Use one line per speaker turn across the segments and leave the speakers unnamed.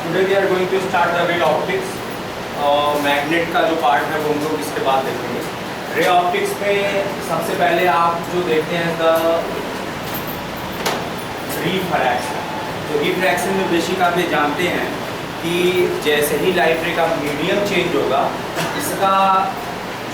Today we are going to start the ray optics. Magnet का जो part है वो हम लोग इसके बाद देखेंगे। रे ऑप्टिक्स में सबसे पहले आप जो देखते हैं द रिफ्रैक्शन। तो रिफ्रैक्शन में बेसिक आप ये जानते हैं कि जैसे ही लाइट रे का मीडियम चेंज होगा, इसका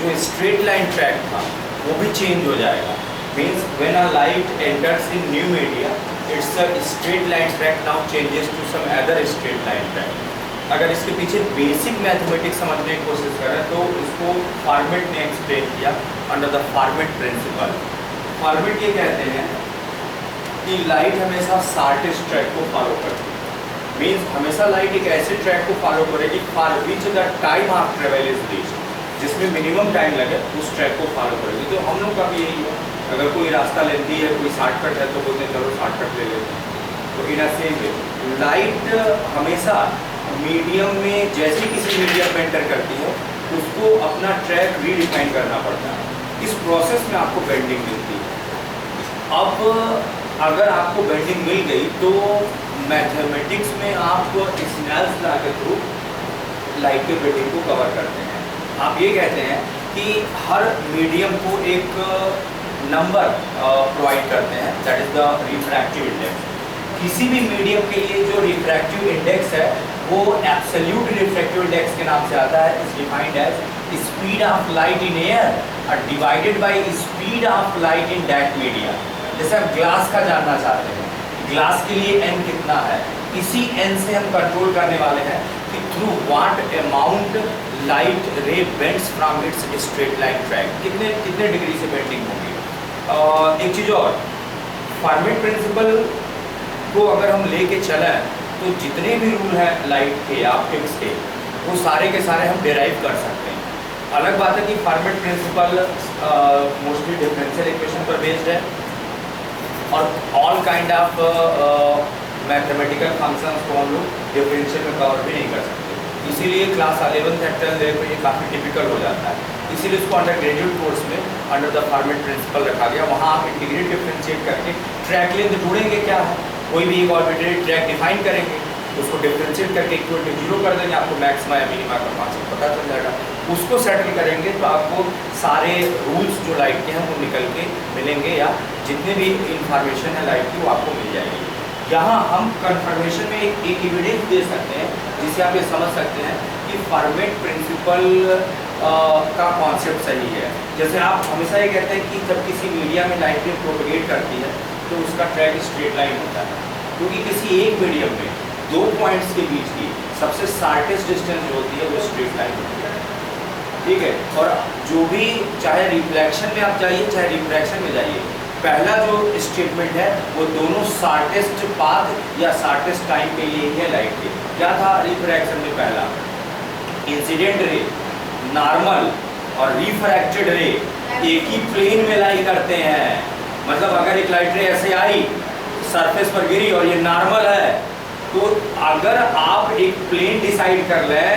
जो स्ट्रेट लाइन ट्रैक था वो भी चेंज हो जाएगा। Means when a light enters in new media, it's a straight line track now changes to some other straight line track. अगर इसके पीछे बेसिक मैथमेटिक्स समझने की कोशिश करें तो इसको फॉर्मेट ने एक्सप्लेन किया under the Fermat principle. Fermat ये कहते हैं कि लाइट हमेशा शॉर्टेस्ट ट्रैक को फॉलो करती है। मीन्स हमेशा लाइट एक ऐसे ट्रैक को फॉलो करेगी for which the time of travel is reached, जिसमें मिनिमम टाइम लगे उस ट्रैक को फॉलो करेगी। तो हम लोग का भी यही है, अगर कोई रास्ता लेती है, कोई शॉर्टकट है तो बोलते हैं चलो शॉर्टकट ले लेते हैं। तो इन सेम वे लाइट हमेशा मीडियम में, जैसे किसी मीडियम में एंटर करती है उसको अपना ट्रैक रीडिफाइन करना पड़ता है। इस प्रोसेस में आपको बेंडिंग मिलती है। अब अगर आपको बेंडिंग मिल गई तो मैथमेटिक्स में आप स्नेल्स लॉ के थ्रू लाइट के बेंडिंग को कवर करते हैं। आप ये कहते हैं कि हर मीडियम को एक नंबर प्रोवाइड करते हैं, that is the refractive index. किसी भी मीडियम के लिए जो रिफ्रैक्टिव इंडेक्स है वो एब्सोल्यूट रिफ्रैक्टिव इंडेक्स के नाम से आता है। Is defined as speed of light in air divided by speed of light in that media. जैसे हम ग्लास का जानना चाहते हैं, ग्लास के लिए n कितना है, इसी n से हम कंट्रोल करने वाले हैं कि through what amount light ray bends from its straight line track, कितने डिग्री से बेंडिंग होगी। एक चीज़ और, फॉर्मेट प्रिंसिपल को अगर हम लेके चलें तो जितने भी रूल हैं लाइट के या ऑप्टिक्स के, वो सारे के सारे हम डिराइव कर सकते हैं। अलग बात है कि Fermat principle mostly differential equation पर बेस्ड है और all kind of mathematical functions को हम लोग डिफरेंशियल में कवर भी नहीं कर सकते। इसीलिए क्लास 11th एंड 12th में ये काफ़ी टिपिकल हो जाता है। इसीलिए इसको अंडर ग्रेजुएट कोर्स में अंडर द फॉर्मेट प्रिंसिपल रखा गया। वहाँ आप इंटीग्रेट डिफरेंशिएट करके ट्रैक लेंथ ढूंढेंगे क्या है, कोई भी एक ऑर्बिटरी ट्रैक डिफाइन करेंगे, उसको डिफरेंशिएट करके इक्वल टू 0 कर देंगे, आपको मैक्सिमा या मिनिमा का कॉन्सेप्ट पता चल जाएगा। उसको सेटल करेंगे तो आपको सारे रूल्स जो लाइट के हैं वो निकल के मिलेंगे, या जितने भी इंफॉर्मेशन है लाइट की वो आपको मिल जाएगी। यहाँ हम कन्फर्मेशन में एक एविडेंस दे सकते हैं जिससे आप ये समझ सकते हैं कि फॉर्मेट प्रिंसिपल का कॉन्सेप्ट सही है। जैसे आप हमेशा ये कहते हैं कि जब किसी मीडिया में लाइट प्रोपेगेट करती है तो उसका ट्रैक स्ट्रेट लाइन होता है, क्योंकि किसी एक मीडियम में दो पॉइंट्स के बीच की सबसे शॉर्टेस्ट डिस्टेंस जो होती है वो स्ट्रेट लाइन होती है। ठीक है, और जो भी चाहे रिफ्लेक्शन में आप जाइए चाहे रिफ्रैक्शन में जाइए, पहला जो स्टेटमेंट है वो दोनों शॉर्टेस्ट पाथ या शॉर्टेस्ट टाइम के लिए ही है लाइट के। क्या था रिफ्रैक्शन में? पहला इंसिडेंट रे, नॉर्मल और रिफ्रैक्टेड रे एक ही प्लेन में लाई करते हैं। मतलब अगर एक लाइट रे ऐसे आई सरफेस पर गिरी और ये नॉर्मल है, तो अगर आप एक प्लेन डिसाइड कर लें,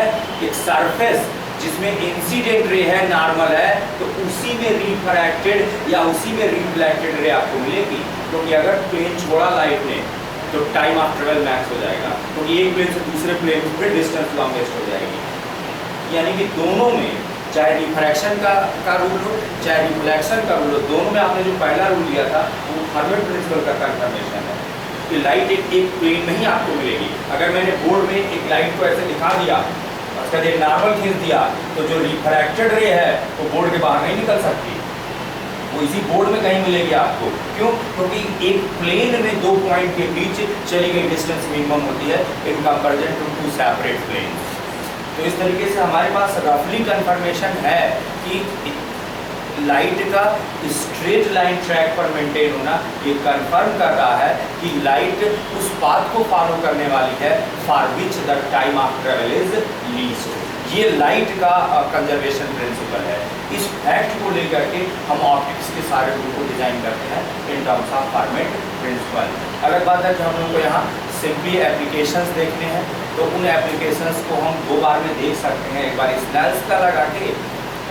एक सरफेस जिसमें इंसिडेंट रे है, नॉर्मल है, तो उसी में रिफ्रैक्टेड या उसी में रिफ्लेक्टेड रे आपको मिलेगी। क्योंकि अगर प्लेन छोड़ा लाइट ने तो टाइम ऑफ ट्रेवल मैक्स हो जाएगा, क्योंकि एक प्लेन से दूसरे प्लेन में फिर डिस्टेंस लॉन्गेस्ट हो जाएगी। यानी कि दोनों में, चाहे रिफ्रैक्शन का रूल हो चाहे रिफ्लेक्शन का रूल हो, दोनों में आपने जो पहला रूल लिया था वो फॉर्मेट प्रिंसिपल का कन्फर्मेशन है कि लाइट एक प्लेन में ही आपको मिलेगी। अगर मैंने बोर्ड में एक लाइट को ऐसे दिखा दिया, उसका एक नॉर्मल खींच दिया, तो जो रिफ्रैक्टेड रे है वो बोर्ड के बाहर नहीं निकल सकती, वो इसी बोर्ड में कहीं मिलेगी आपको। क्यों? क्योंकि एक प्लेन में दो पॉइंट के बीच चली गई डिस्टेंस मिनिमम होती है in comparison to two separate plane. तो इस तरीके से हमारे पास रफली कंफर्मेशन है कि लाइट का स्ट्रेट लाइन ट्रैक पर मेंटेन होना ये कंफर्म कर रहा है कि लाइट उस पाथ को फॉलो करने वाली है for which the time of travel is least. ये लाइट का कंजर्वेशन प्रिंसिपल है। इस फैक्ट को लेकर के हम ऑप्टिक्स के सारे रूल को डिजाइन करते हैं in terms of Fermat principle. अलग बात है कि हम लोग को यहाँ सिंपली एप्लीकेशंस देखने हैं, तो उन एप्लीकेशंस को हम दो बार में देख सकते हैं। एक बार स्नेल्स का लगा के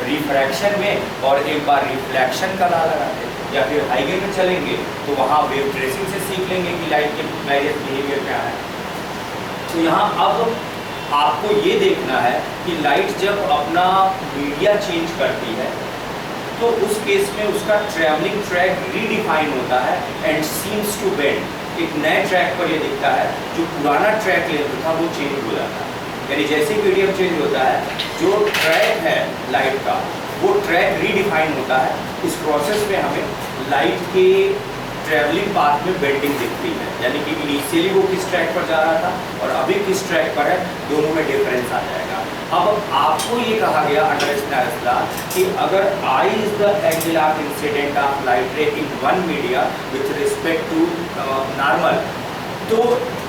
रिफ्रैक्शन में और एक बार रिफ्लेक्शन का लॉ लगा के, या फिर हाईवे में चलेंगे तो वहाँ वेव ट्रेसिंग से सीख लेंगे कि लाइट के वेरियस बिहेवियर क्या है। तो यहाँ अब आपको ये देखना है कि लाइट जब अपना मीडिया चेंज करती है तो उस केस में उसका ट्रैवलिंग ट्रैक रीडिफाइन होता है एंड सीम्स टू बेंड। एक नए ट्रैक पर ये दिखता है, जो पुराना ट्रैक लेंथ था वो चेंज हो जाता है। यानी जैसे मीडियम चेंज होता है, जो ट्रैक है लाइट का वो ट्रैक रीडिफाइन होता है। इस प्रोसेस में हमें लाइट के ट्रैवलिंग पाथ में बेंडिंग दिखती है, यानी कि इनिशियली वो किस ट्रैक पर जा रहा था और अभी किस ट्रैक पर है, दोनों में डिफरेंस आ जाएगा। अब आपको ये कहा गया अंडर स्नेल्स लॉ कि अगर I is the angle of incident of light ray in one media with respect to normal, तो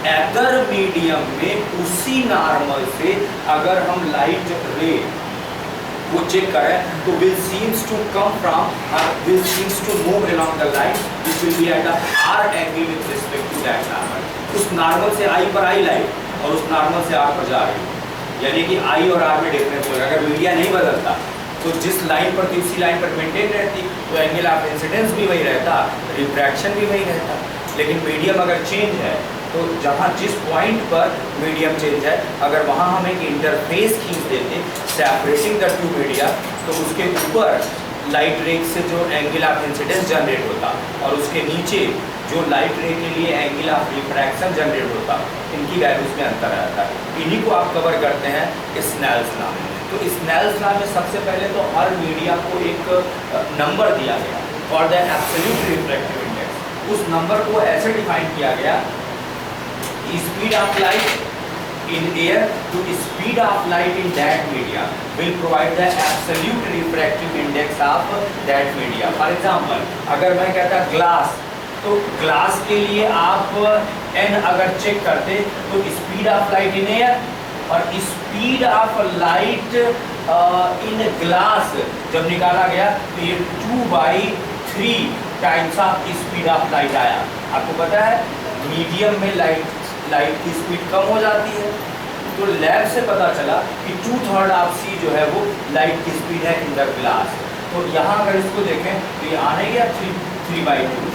अदर मीडियम में उसी नॉर्मल से अगर हम लाइट रे वो चेक करें तो will seems to come from will seems to move along the line which will be at a R angle with respect to that normal। उस नॉर्मल से I पर आई लाइट और उस नॉर्मल से R पर जा रही है, यानी कि I और R में डिफरेंस होगा। अगर मीडिया नहीं बदलता तो जिस लाइन पर थी उसी लाइन पर मेंटेन रहती, तो एंगल ऑफ इंसिडेंस भी वही रहता, रिफ्रैक्शन भी वही रहता। लेकिन मीडियम अगर चेंज है तो जहाँ जिस पॉइंट पर मीडियम चेंज है, अगर वहाँ हम एक इंटरफेस खींच देते सेपरेटिंग द टू मीडिया, तो उसके ऊपर लाइट रे से जो एंगल ऑफ इंसिडेंस जनरेट होता और उसके नीचे जो लाइट रे के लिए एंगल ऑफ रिफ्रैक्शन जनरेट होता, इनकी वैल्यूज में अंतर आता है। इन्हीं को आप कवर करते हैं स्नेल्स लॉ में। तो स्नेल्स लॉ में सबसे पहले तो हर मीडिया को एक नंबर दिया गया for the absolute refractive index. उस नंबर को ऐसे डिफाइन किया गया, speed of light in air to speed of light in that media will provide the absolute refractive index of that media। For example, अगर मैं कहता ग्लास, तो glass के लिए आप n अगर चेक करते तो speed of light in air और speed of light in glass जब निकाला गया तो ये 2/3 times of speed of light आया। आपको पता है मीडियम में लाइट की स्पीड कम हो जाती है, तो लैब से पता चला कि 2/3 ऑफ c जो है वो लाइट की स्पीड है इन द ग्लास। तो यहाँ अगर इसको देखें तो ये आने गया 3/2,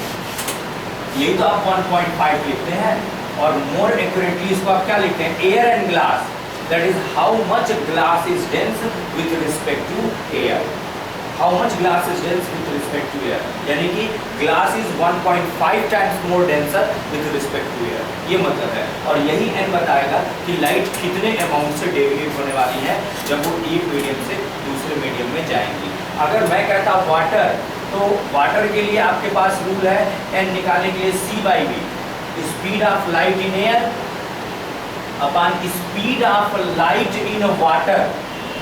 यही तो आप 1.5 लिखते हैं। और मोर एक्यूरेटली इसको आप क्या लिखते हैं, air and glass, that is how much glass is dense with respect to air. How much glass is dense with respect to air, यानी कि glass is 1.5 times more denser with respect to air, ये मतलब है। और यही n बताएगा कि light कितने अमाउंट से डेविएट होने वाली है जब वो एक मीडियम से दूसरे मीडियम में जाएंगी। अगर मैं कहता वाटर, तो वाटर के लिए आपके पास रूल है n निकालने के लिए c/v, speed of light in air upon speed of light in water.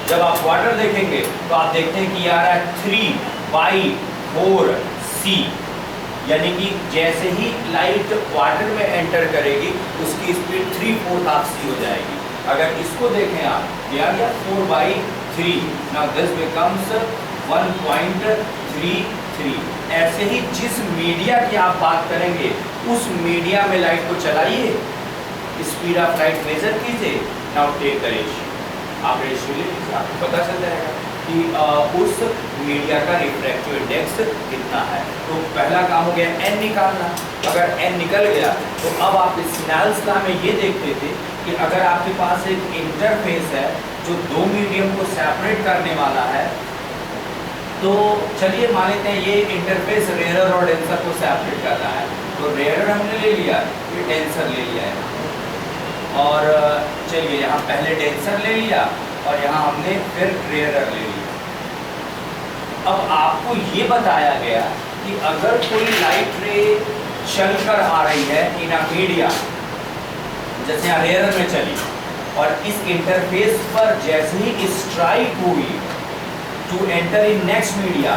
जब आप वाटर देखेंगे तो आप देखते हैं कि आ रहा है 3/4c, यानी कि जैसे ही लाइट वाटर में एंटर करेगी उसकी स्पीड 3/4 ऑफ c हो जाएगी। अगर इसको देखें आप, दिया गया 4/3, नाउ दिस बिकम्स 1.33। ऐसे ही जिस मीडिया की आप बात करेंगे उस मीडिया में लाइट को चलाइए, स्पीड ऑफ लाइट मेजर कीजिए, नाउ टेक द रेशियो, आप रेशियो ले लीजिए, आपको पता चल जाएगा कि उस मीडिया का रिफ्रैक्टिव इंडेक्स कितना है। तो पहला काम हो गया n निकालना। अगर n निकल गया तो अब आप स्नेल्स लॉ में ये देखते थे कि अगर आपके पास एक इंटरफेस है जो दो मीडियम को सेपरेट करने वाला है, तो चलिए मान लेते हैं ये इंटरफेस रेयरर और डेंसर को सेपरेट कर रहा है। तो रेयरर हमने ले लिया, ये डेंसर ले लिया है, और चलिए यहाँ पहले डेंसर ले लिया और यहाँ हमने फिर रेयरर ले लिया। अब आपको ये बताया गया कि अगर कोई लाइट रे चलकर आ रही है इन अ मीडिया, जैसे यहाँ रेयरर में चली और इस इंटरफेस पर जैसे ही स्ट्राइक हुई to enter in next media,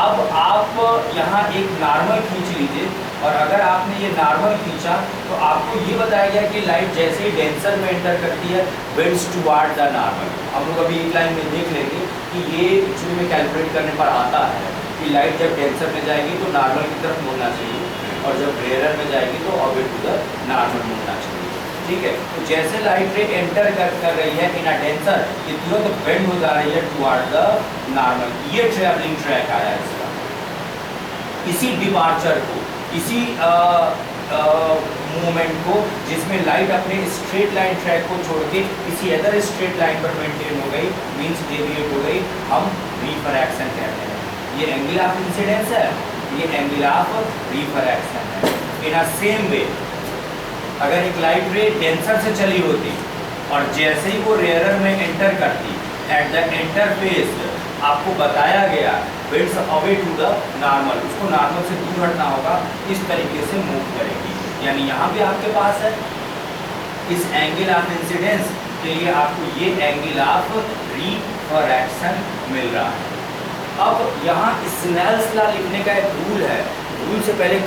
अब आप यहाँ एक नॉर्मल खींच लीजिए और अगर आपने ये नॉर्मल खींचा तो आपको ये बताया गया कि लाइट जैसे ही डेंसर में एंटर करती है बेंड्स टुवर्ड द नॉर्मल। हम लोग अभी एक लाइन में देख लेंगे कि ये एक्चुअली में कैलकुलेट करने पर आता है कि लाइट जब डेंसर में जाएगी तो नॉर्मल की तरफ मुड़ना चाहिए और जब रेयरर में जाएगी तो ऑर्बिट टू द नॉर्मल मुड़ना चाहिए। ठीक है, तो जैसे लाइट रे एंटर कर रही है इन अ डेंसर, ये तुरंत बेंड हो जा रही है टुवर्ड द नॉर्मल। ये ट्रैवलिंग ट्रैक आया इसका। इसी डिपार्चर को, इसी मोमेंट को जिसमें लाइट अपने स्ट्रेट लाइन ट्रैक को छोड़ के किसी अदर स्ट्रेट लाइन पर मेंटेन हो गई, मींस डेविएट हो गई, हम रिफ्रैक्शन कहते हैं। ये एंगल ऑफ इंसिडेंस है, ये एंगल ऑफ रिफ्रैक्शन है। इन अ सेम वे अगर एक लाइट रे डेंसर से चली होती और जैसे ही वो रेयरर में एंटर करती, एट द इंटरफेस आपको बताया गया bends away to the normal, उसको नॉर्मल से दूर हटना होगा, इस तरीके से मूव करेगी। यानी यहाँ पे आपके पास है इस एंगल ऑफ इंसिडेंस के लिए आपको ये एंगल ऑफ रिफ्रैक्शन मिल रहा है। अब यहाँ स्नेल्स लॉ लिखने का एक रूल है। रूल से पहले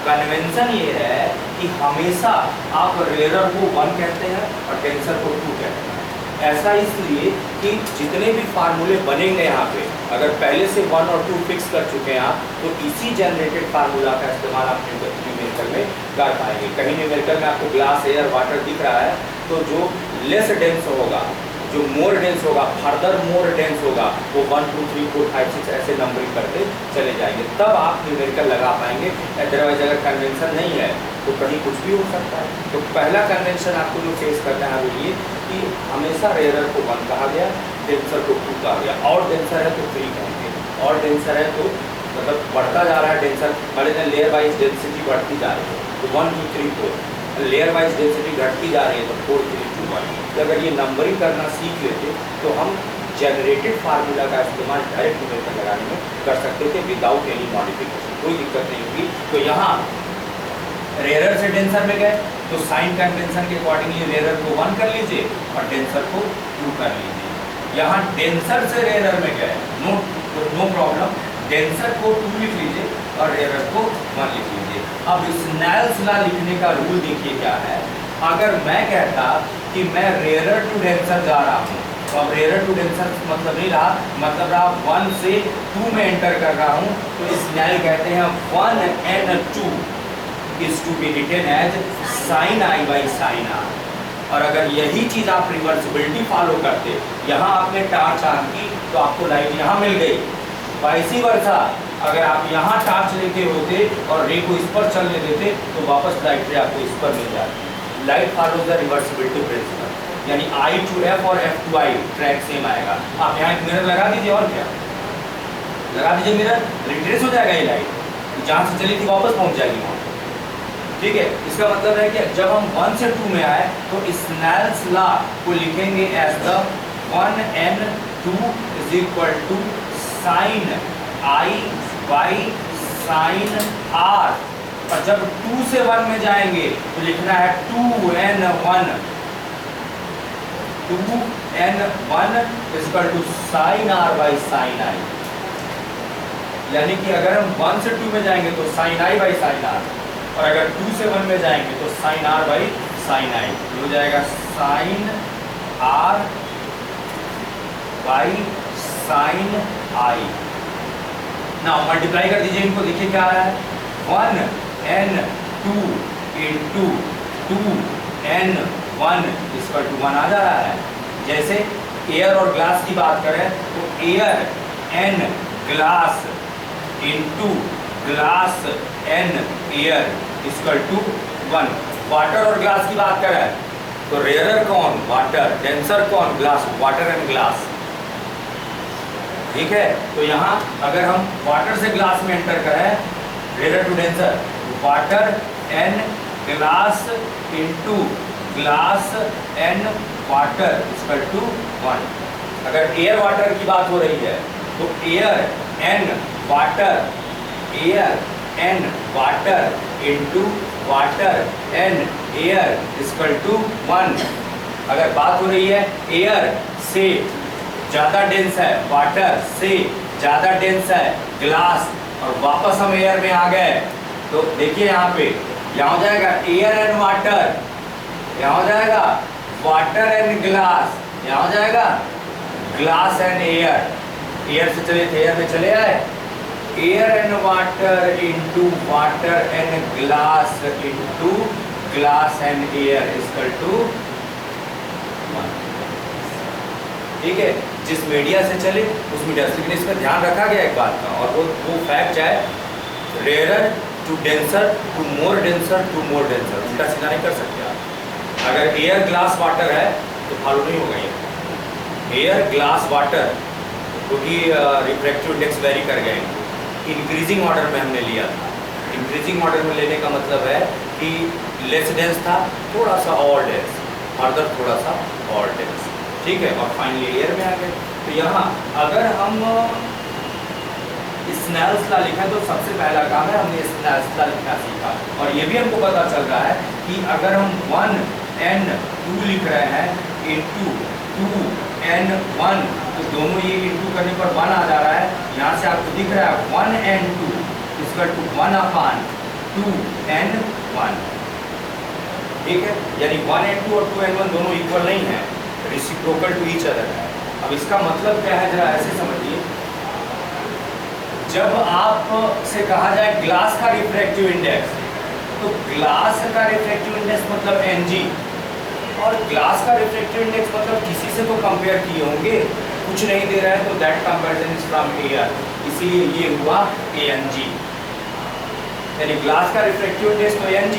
कन्वेंशन ये है कि हमेशा आप रेयरर को 1 कहते हैं और डेंसर को 2 कहते हैं। ऐसा इसलिए कि जितने भी फार्मूले बनेंगे यहाँ पे, अगर पहले से 1 और 2 फिक्स कर चुके हैं आप, तो इसी जनरेटेड फार्मूला का इस्तेमाल आप न्यूमेरिकल में कर पाएंगे। कहीं न्यूमेरिकल में आपको ग्लास, एयर, वाटर दिख रहा है, तो जो लेस डेंस होगा, जो मोर डेंस होगा, फर्दर मोर डेंस होगा, वो 1 2 3 4 5 6 ऐसे नंबरिंग करते चले जाएंगे, तब आप न्यूमेरिकल लगा पाएंगे। अदरवाइज अगर कन्वेंशन नहीं है तो कहीं कुछ भी हो सकता है। तो पहला कन्वेंशन आपको जो फेस करना है वो ये कि हमेशा रेयरर को 1 कहा गया, डेंसर को 2 कहा गया। और डेंसर है तो 3 कहेंगे, और डेंसर है तो मतलब बढ़ता जा रहा है डेंसर, मान लीजिए लेयर वाइज डेंसिटी बढ़ती जा रही है तो 1 2 3 4, लेयर वाइज डेंसिटी घटती जा रही है तो 4 3 2 1। तो अगर ये नंबरिंग करना सीख लेते तो हम जनरेटेड फार्मूला का इस्तेमाल डायरेक्ट न्यूमेरिकल लगाने में कर सकते थे विदाउट एनी मॉडिफिकेशन, कोई दिक्कत नहीं होगी। तो यहाँ रेयरर से डेंसर में गए तो साइन कन्वेंशन के अकॉर्डिंगली रेयरर को 1 कर लीजिए और डेंसर को 2 कर लीजिए। यहाँ डेंसर से रेयरर में गए, नो प्रॉब्लम, डेंसर को 2 लिख लीजिए और रेयरर को 1 लिख लीजिए। अब स्नेल्स लॉ लिखने का रूल देखिए क्या है। अगर मैं कहता कि मैं रेयरर टू डेंसर जा रहा हूँ, तो अब रेयरर टू डेंसर मतलब नहीं रहा, मतलब रहा 1 से 2 में एंटर कर रहा हूँ, तो स्नेल कहते हैं 1n2 is to be written as sin I by sin R। और अगर यही चीज़ आप रिवर्सिबिलिटी फॉलो करते, यहाँ आपने टार्च ऑन की तो आपको लाइट यहाँ मिल गई, वाइसी वर्सा अगर आप यहाँ टार्च लेके होते और रे को इस पर चलने देते तो वापस लाइट रे आपको इस पर मिल जाती। Light follow the reversibility principle, यानी I to F और F to I track same आएगा। आप यहाँ एक मिरर लगा दीजिए, और क्या लगा दीजिए मिरर, रिट्रेस हो जाएगा ये लाइट, जहाँ से चली थी वापस पहुँच जाएगी वहाँ। ठीक है, इसका मतलब है कि जब हम 1 से 2 में आए तो स्नेल्स लॉ को लिखेंगे as the 1n2 is equal to sine I by sine R। और जब 2 से 1 में जाएंगे तो लिखना है 2n1 is equal to sine R by sine I। यानी कि अगर हम 1 से 2 में जाएंगे तो sine I by sine R, और अगर 2 से 1 में जाएंगे तो sine R by sine I। हो जाएगा sine R by sine I। ना मल्टीप्लाई कर दीजिए इनको, देखिए क्या आ रहा है, 1n2 into 2n1 equal to 1 आ जा रहा है। जैसे एयर और ग्लास की बात करें तो air n glass into glass n air equal to 1। Water और ग्लास की बात करें तो रेयरर कौन, वाटर, डेंसर कौन, ग्लास, वाटर एंड ग्लास। ठीक है, तो यहाँ अगर हम वाटर से ग्लास में एंटर करें, rarer to denser, water n glass into glass n water equal to 1। अगर एयर वाटर की बात हो रही है तो air n water, air n water into water n air equal to 1। अगर बात हो रही है एयर से ज़्यादा डेंस है, वाटर से ज़्यादा डेंस है ग्लास, और वापस हम एयर में आ गए तो देखिए यहाँ पे, यहाँ हो जाएगा एयर एंड वाटर, यहाँ हो जाएगा वाटर एंड ग्लास, यहाँ हो जाएगा ग्लास एंड एयर। एयर से चले थे, एयर में चले आए, air and water into water and glass into glass and air equal to 1। ठीक है, जिस मीडिया से चले उस मीडिया से, लेकिन इसमें ध्यान रखा गया एक बात का, और वो फैक्ट है rarer to denser to more denser to more denser, उल्टा सीधा नहीं कर सकते आप। अगर एयर ग्लास वाटर है तो फॉलो नहीं होगा ये। एयर ग्लास वाटर क्योंकि रिफ्रैक्टिव इंडेक्स वेरी कर गए, इंक्रीजिंग ऑर्डर में हमने लिया था। इंक्रीजिंग ऑर्डर में लेने का मतलब है कि लेस डेंस था, थोड़ा सा और डेंस, फर्दर थोड़ा सा और डेंस, ठीक है, और फाइनली एयर में आ गए। तो यहाँ अगर हम स्नेल्स लॉ लिखें तो सबसे पहला काम है हमने स्नेल्स लॉ लिखना सीखा, और ये भी हमको पता चल रहा है कि अगर हम 1n2 लिख रहे हैं इंटू 2n1 तो दोनों ये इंटू करने पर 1 आ जा रहा है। यहाँ से आपको दिख रहा है 1n2 इक्वल टू 1/2n1, ठीक है, यानी 1n2 और 2n1 दोनों इक्वल नहीं है, रेसिप्रोकल टू ईच अदर है। अब इसका मतलब क्या है, जरा ऐसे समझिए, जब आपसे कहा जाए ग्लास का रिफ्रैक्टिव इंडेक्स, तो ग्लास का रिफ्रैक्टिव इंडेक्स मतलब Ng, और ग्लास का रिफ्रैक्टिव इंडेक्स मतलब किसी से तो कंपेयर किए होंगे, कुछ नहीं दे रहा है तो that comparison is from air, इसीलिए ये हुआ Ang, यानी ग्लास का रिफ्रैक्टिव इंडेक्स तो Ng।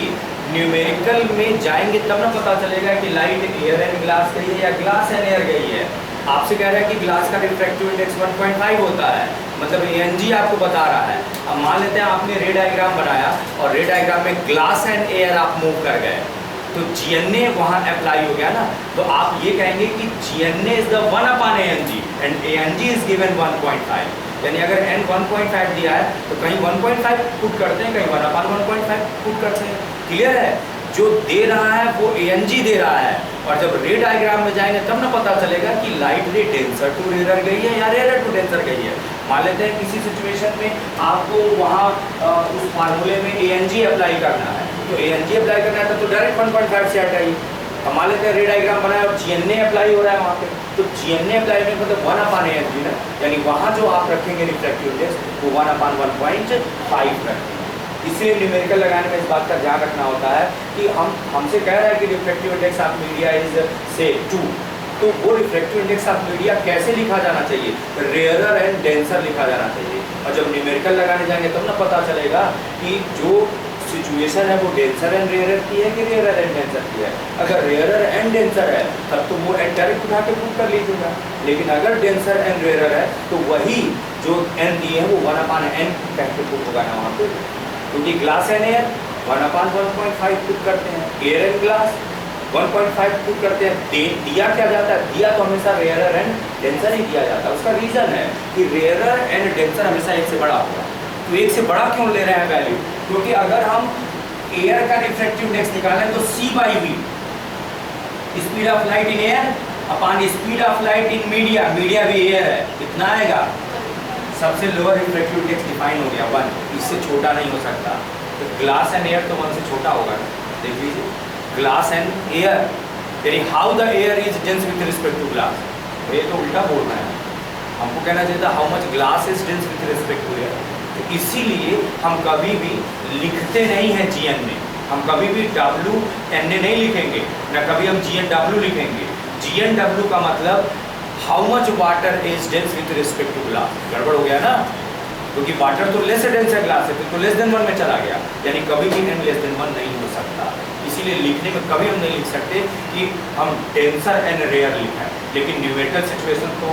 न्यूमेरिकल में जाएंगे तब ना पता चलेगा कि लाइट एयर एंड ग्लास गई है या ग्लास एंड एयर गई है। आपसे कह रहा है कि ग्लास का रिफ्रैक्टिव इंडेक्स 1.5 होता है, मतलब Ang आपको बता रहा है। अब मान लेते हैं आपने रे डायग्राम बनाया और रे डायग्राम में ग्लास एंड एयर आप मूव कर गए, तो GNA वहाँ अप्लाई हो गया ना, तो आप ये कहेंगे कि GNA is the 1/Ang and Ang is given 1.5, यानी अगर n 1.5 दिया है तो कहीं 1.5 पुट करते हैं, कहीं 1/1.5 पुट करते हैं। क्लियर है, जो दे रहा है वो Ang दे रहा है, और जब रे डायग्राम में जाएंगे तब ना पता चलेगा कि लाइट रे डेंसर टू रेयर गई है या रेयर टू डेंसर गई है। मान लेते हैं किसी सिचुएशन में आपको वहाँ उस फार्मूले में Ang अप्लाई करना है, तो Ang अप्लाई करना है तो डायरेक्ट 1.5 से हटाइए। अब मान लेते हैं रे डायग्राम बनाया और GNA अप्लाई हो रहा है वहाँ पे, तो GNA अप्लाई में मतलब 1/Ang ना, यानी वहाँ जो आप रखेंगे रिफ्रैक्टिव इंडेक्स वो 1/1.5 रखेंगे। इसलिए न्यूमेरिकल लगाने में इस बात का ध्यान रखना होता है कि हमसे कह रहा है कि refractive index of media is से 2, तो वो रिफ्रैक्टिव इंडेक्स ऑफ मीडिया कैसे लिखा जाना चाहिए, रेयरर एंड डेंसर लिखा जाना चाहिए। और जब न्यूमेरिकल लगाने जाएंगे तब ना पता चलेगा कि जो सिचुएशन है वो डेंसर एंड रेयरर की है कि रेयरर एंड डेंसर की है। अगर रेयरर एंड डेंसर है तब तो वो डायरेक्ट उठा के पुट कर लीजिएगा, लेकिन अगर डेंसर एंड रेयरर है तो वही जो n दिए हैं वो 1/n कह के पुट होगा ना वहाँ पे, क्योंकि ग्लास एंड एयर 1/1.5 पुट करते हैं, एयर एंड ग्लास 1.5 पुट करते हैं। दिया क्या जाता है, दिया तो हमेशा रेयरर एंड डेंसर ही दिया जाता है। उसका रीजन है कि रेयरर एंड डेंसर हमेशा एक से बड़ा होगा। तो एक से बड़ा क्यों ले रहे हैं वैल्यू, क्योंकि अगर हम एयर का रिफ्रैक्टिव इंडेक्स निकालें तो c/v speed of light in air upon speed of light in media, media भी एयर है, कितना आएगा, सबसे लोअर रिफ्रैक्टिव इंडेक्स डिफाइन हो गया 1, इससे छोटा नहीं हो सकता। तो ग्लास एंड एयर तो 1 से छोटा होगा, देख लीजिए ग्लास एंड एयर, यानी how the air is dense with respect to glass, ये तो उल्टा बोल रहे हैं, हमको कहना चाहिए था how much glass is dense with respect to air. तो इसीलिए हम कभी भी लिखते नहीं हैं GN में, हम कभी भी WNA नहीं लिखेंगे, ना कभी हम GNW लिखेंगे। GNW का मतलब how much water is dense with respect to glass, गड़बड़ हो गया ना, क्योंकि वाटर तो लेस डेंस है ग्लास से, तो लेस देन 1 में चला गया, यानी कभी भी n लेस देन 1 नहीं हो सकता। इसीलिए लिखने में कभी हम नहीं लिख सकते कि हम डेंसर एंड रेयर लिखें, लेकिन न्यूमेरिकल सिचुएशन तो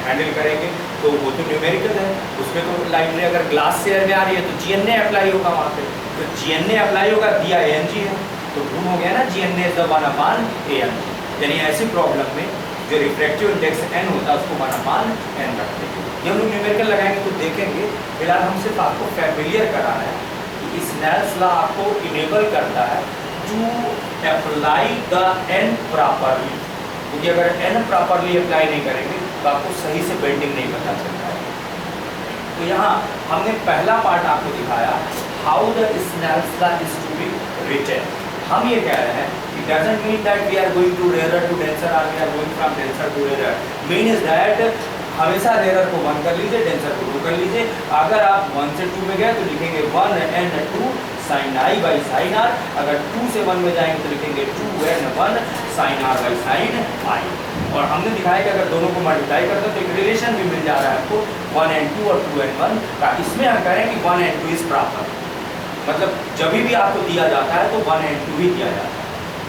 हैंडल करेंगे तो वो तो न्यूमेरिकल है, उसमें तो लाइट रे अगर ग्लास से एयर में आ रही है तो GNA अप्लाई होगा वहाँ पे, तो GNA अप्लाई होगा, दिया Ang है तो प्रूव हो गया ना GNA इज द 1/Ang, यानी ऐसी प्रॉब्लम में जो रिफ्रैक्टिव इंडेक्स n होता है उसको 1/n रखते हैं। ये हम लोग न्यूमेरिकल लगाएंगे तो देखेंगे, फिलहाल हम सिर्फ आपको फैमिलियर कराना है कि स्नेल्स लॉ आपको इनेबल करता है to apply the n properly, क्योंकि अगर n प्रॉपरली अप्लाई नहीं करेंगे तो आपको सही से बेंडिंग नहीं पता चलता है। तो यहाँ हमने पहला पार्ट आपको दिखाया how the Snell's law is to be written. हम ये कह रहे हैं कि doesn't mean that we are going to rare to denser और we are going from denser to rare, mean is that हमेशा रेयर को 1 कर लीजिए, डेंसर को 2 कर लीजिए। अगर आप 1 से 2 में गए तो लिखेंगे 1n2 sin i by sin r, अगर 2 से 1 में जाएंगे तो लिखेंगे 2n1 sin r by sin i। और हमने दिखाया कि अगर दोनों को मल्टीप्लाई करते हैं तो एक रिलेशन भी मिल जा रहा है आपको 1n2 और 2n1 का। इसमें हम कह रहे हैं कि 1n2 इज प्रॉपर, मतलब जब भी आपको दिया जाता है तो 1n2 ही दिया जाता है।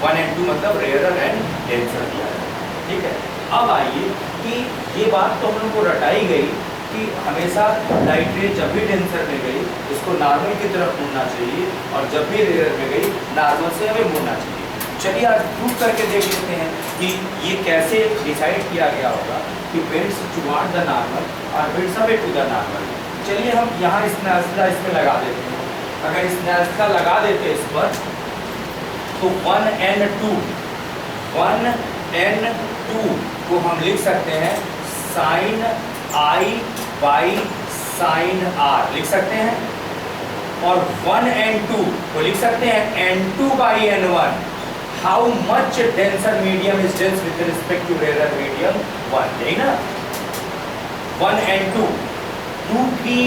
1n2 मतलब रेयरर एंड डेंसर दिया जाता है, ठीक है। अब आइए कि ये बात तो हम लोग को रटाई गई कि हमेशा लाइट रे जब भी डेंसर में गई इसको नॉर्मल की तरफ मुड़ना चाहिए, और जब भी रेयर में गई नॉर्मल से हमें मुड़ना चाहिए। चलिए आज प्रूव करके देख लेते हैं कि ये कैसे डिसाइड किया गया होगा कि बेंड्स टुवर्ड द नॉर्मल और bends away to the normal. चलिए हम यहाँ स्नेल्सला इसमें लगा देते हैं। अगर स्नेल्सला लगा देते इस पर तो 1n2 को हम लिख सकते हैं sine I by sine R लिख सकते हैं, और 1n2 को लिख सकते हैं n2 by n1। How much denser medium is dense with respect to rare medium 1, यही ना। 1n2 2 की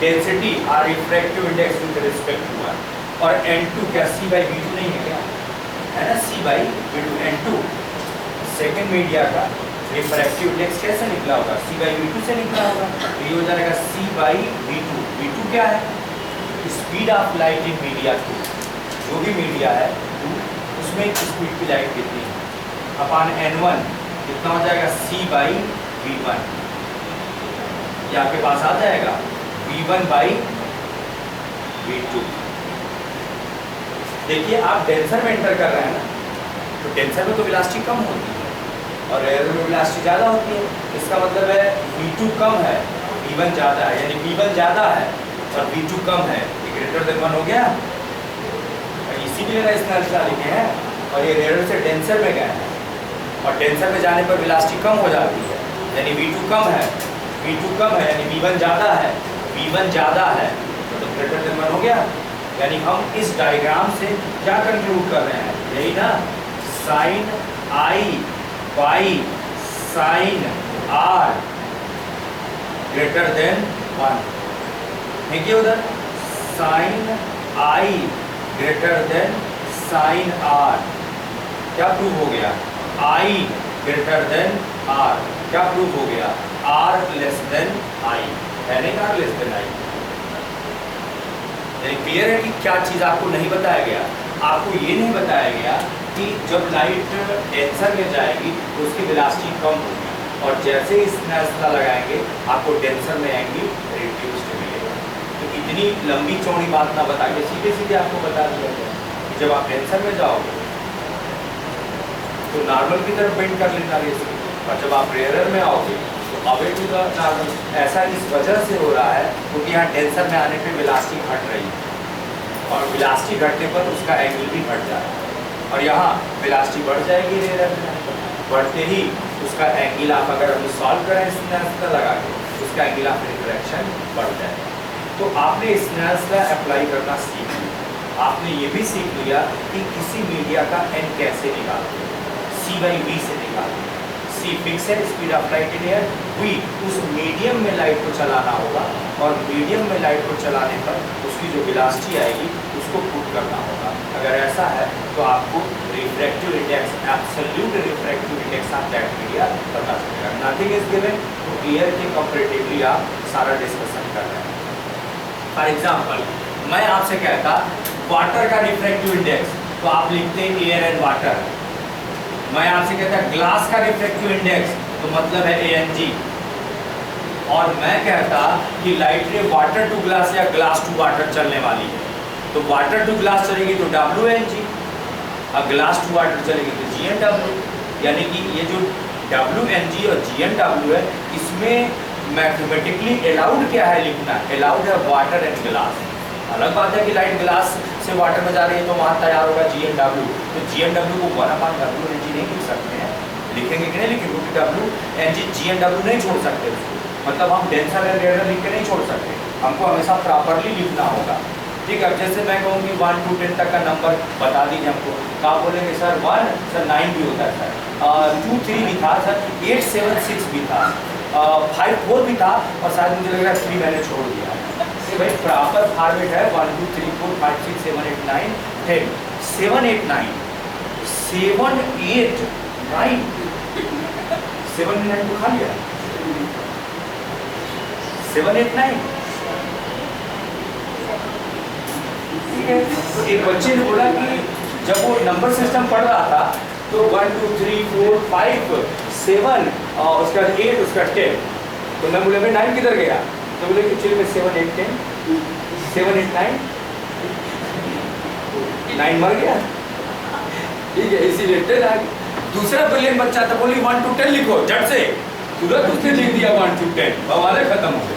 डेंसिटी और refractive index with respect to 1, और n2 क्या c बाई v2 नहीं है क्या, है ना, c by v2 n2 second media का रिफ्रैक्टिव इंडेक्स कैसे निकला होगा, c बाई v2 से निकला होगा। तो ये हो जाएगा c बाई v2। v2 क्या है, speed of light in media 2, जो भी मीडिया है 2 उसमें स्पीड की लाइट कितनी है अपॉन n1 कितना हो जाएगा c बाई v1। ये आपके पास आ जाएगा v1 बाई v2। देखिए आप डेंसर में एंटर कर रहे हैं ना, तो डेंसर में तो वेलोसिटी कम होती है और रेयर में वेलोसिटी ज़्यादा होती है। इसका मतलब है v2 कम है, v1 ज़्यादा है, यानी v1 ज़्यादा है और v2 कम है, ये ग्रेटर देन 1 हो गया। इसीलिए ना स्नेल्सला लिखे हैं, और ये रेयर से डेंसर में गए हैं, और डेंसर में जाने पर वेलोसिटी कम हो जाती है, यानी v2 कम है, v2 कम है यानी v1 ज़्यादा है, v1 ज़्यादा है तो ग्रेटर देन 1 हो गया। यानी हम इस डायग्राम से क्या कंक्लूड कर रहे हैं, यही ना, sine I by sine R greater than 1, ठीक है। उधर sine I greater than sine R क्या प्रूव हो गया, I ग्रेटर देन R क्या प्रूव हो गया, R लेस देन I है नहीं, R less than I। Clear है कि क्या चीज़ आपको नहीं बताया गया, आपको ये नहीं बताया गया कि जब लाइट डेंसर में जाएगी तो उसकी वेलोसिटी कम होगी, और जैसे ही स्नेल्सला लगाएंगे आपको डेंसर में आएंगी रिड्यूस्ड मिलेगा। तो इतनी लंबी चौड़ी बात ना बता के सीधे सीधे आपको बता दिया गया कि जब आप डेंसर में जाओगे तो नॉर्मल की तरफ बेंड कर लेना रेस, और जब आप रेयरर में आओगे तो अवे टू द नॉर्मल। ऐसा इस वजह से हो रहा है क्योंकि यहाँ डेंसर में आने पे वेलोसिटी घट रही है, और वेलोसिटी घटने पर उसका एंगल भी घट जा रहा है, और यहाँ वेलोसिटी बढ़ जाएगी रेयर में, बढ़ते ही उसका एंगल आप अगर हम सॉल्व करें स्नेल्सला लगा के उसका एंगल ऑफ रिफ्रैक्शन बढ़ जाएगा। तो आपने स्नेल्सला अप्लाई करना सीख लिया। आपने ये भी सीख लिया कि किसी मीडिया का n कैसे निकालते हैं, c बाई v से निकालते हैं। c फिक्स है, speed of light in air, v उस मीडियम में लाइट को चलाना होगा, और मीडियम में लाइट को चलाने पर उसकी जो वेलोसिटी आएगी उसको पुट करना होगा। अगर ऐसा है तो आपको refractive index, absolute refractive index of that media बता सकेगा। नथिंग इज गिवन, तो एयर के कंपैरेटिवली आप सारा डिस्कशन कर रहे हैं। फॉर एग्जांपल मैं आपसे कहता वाटर का रिफ्रैक्टिव इंडेक्स, तो आप लिखते हैं एयर एंड वाटर। मैं आपसे कहता ग्लास का रिफ्रैक्टिव इंडेक्स, तो मतलब है ANG। और मैं कहता कि light ray water to glass या ग्लास टू वाटर चलने वाली है, तो वाटर टू ग्लास चलेगी तो WNG, और ग्लास टू वाटर चलेगी तो GNW। यानी कि ये जो WNG और GNW है, इसमें मैथमेटिकली अलाउड क्या है लिखना, अलाउड है वाटर एंड ग्लास। अलग बात है कि लाइट ग्लास से वाटर में जा रही है तो वहाँ तैयार होगा GNW, तो GNW को 1/WNG नहीं लिख सकते हैं, लिखेंगे कि नहीं लिखेंगे, क्योंकि WNG GNW नहीं छोड़ सकते उसको, मतलब हम डेंसर एंड रेयर लिख के नहीं छोड़ सकते, हमको हमेशा प्रॉपरली लिखना होगा। ठीक है, जैसे मैं कहूँ कि 1 to 10 तक का नंबर बता दीजिए हमको, तो आप बोलेंगे सर 1, सर 9 भी होता है सर, 2 3 भी था सर, 8 7 6 भी था, 5 4 भी था, और शायद मुझे लग रहा है 3 मैंने छोड़ दिया। ये भाई प्रॉपर फॉर्मेट है 1 2 3 4 5 6 7 8 9 10, 7 8 9 7 8 9 7 9 को खा लिया, 7 8 9 ठीक है। तो एक बच्चे ने बोला कि जब वो नंबर सिस्टम पढ़ रहा था तो 1 2 3 4 5 7 और उसका 8 उसका 10, तो मैं बोले भाई 9 किधर गया, तो बोले कि चलिए 7 8 10 7 8 9 मर गया, ठीक है, इसीलिए 10 आ गया। दूसरा ब्रिलियंट बच्चा था, बोली 1 to 10 लिखो झट से, तुरंत उसने लिख दिया 1 to 10, बवाले खत्म हो गए।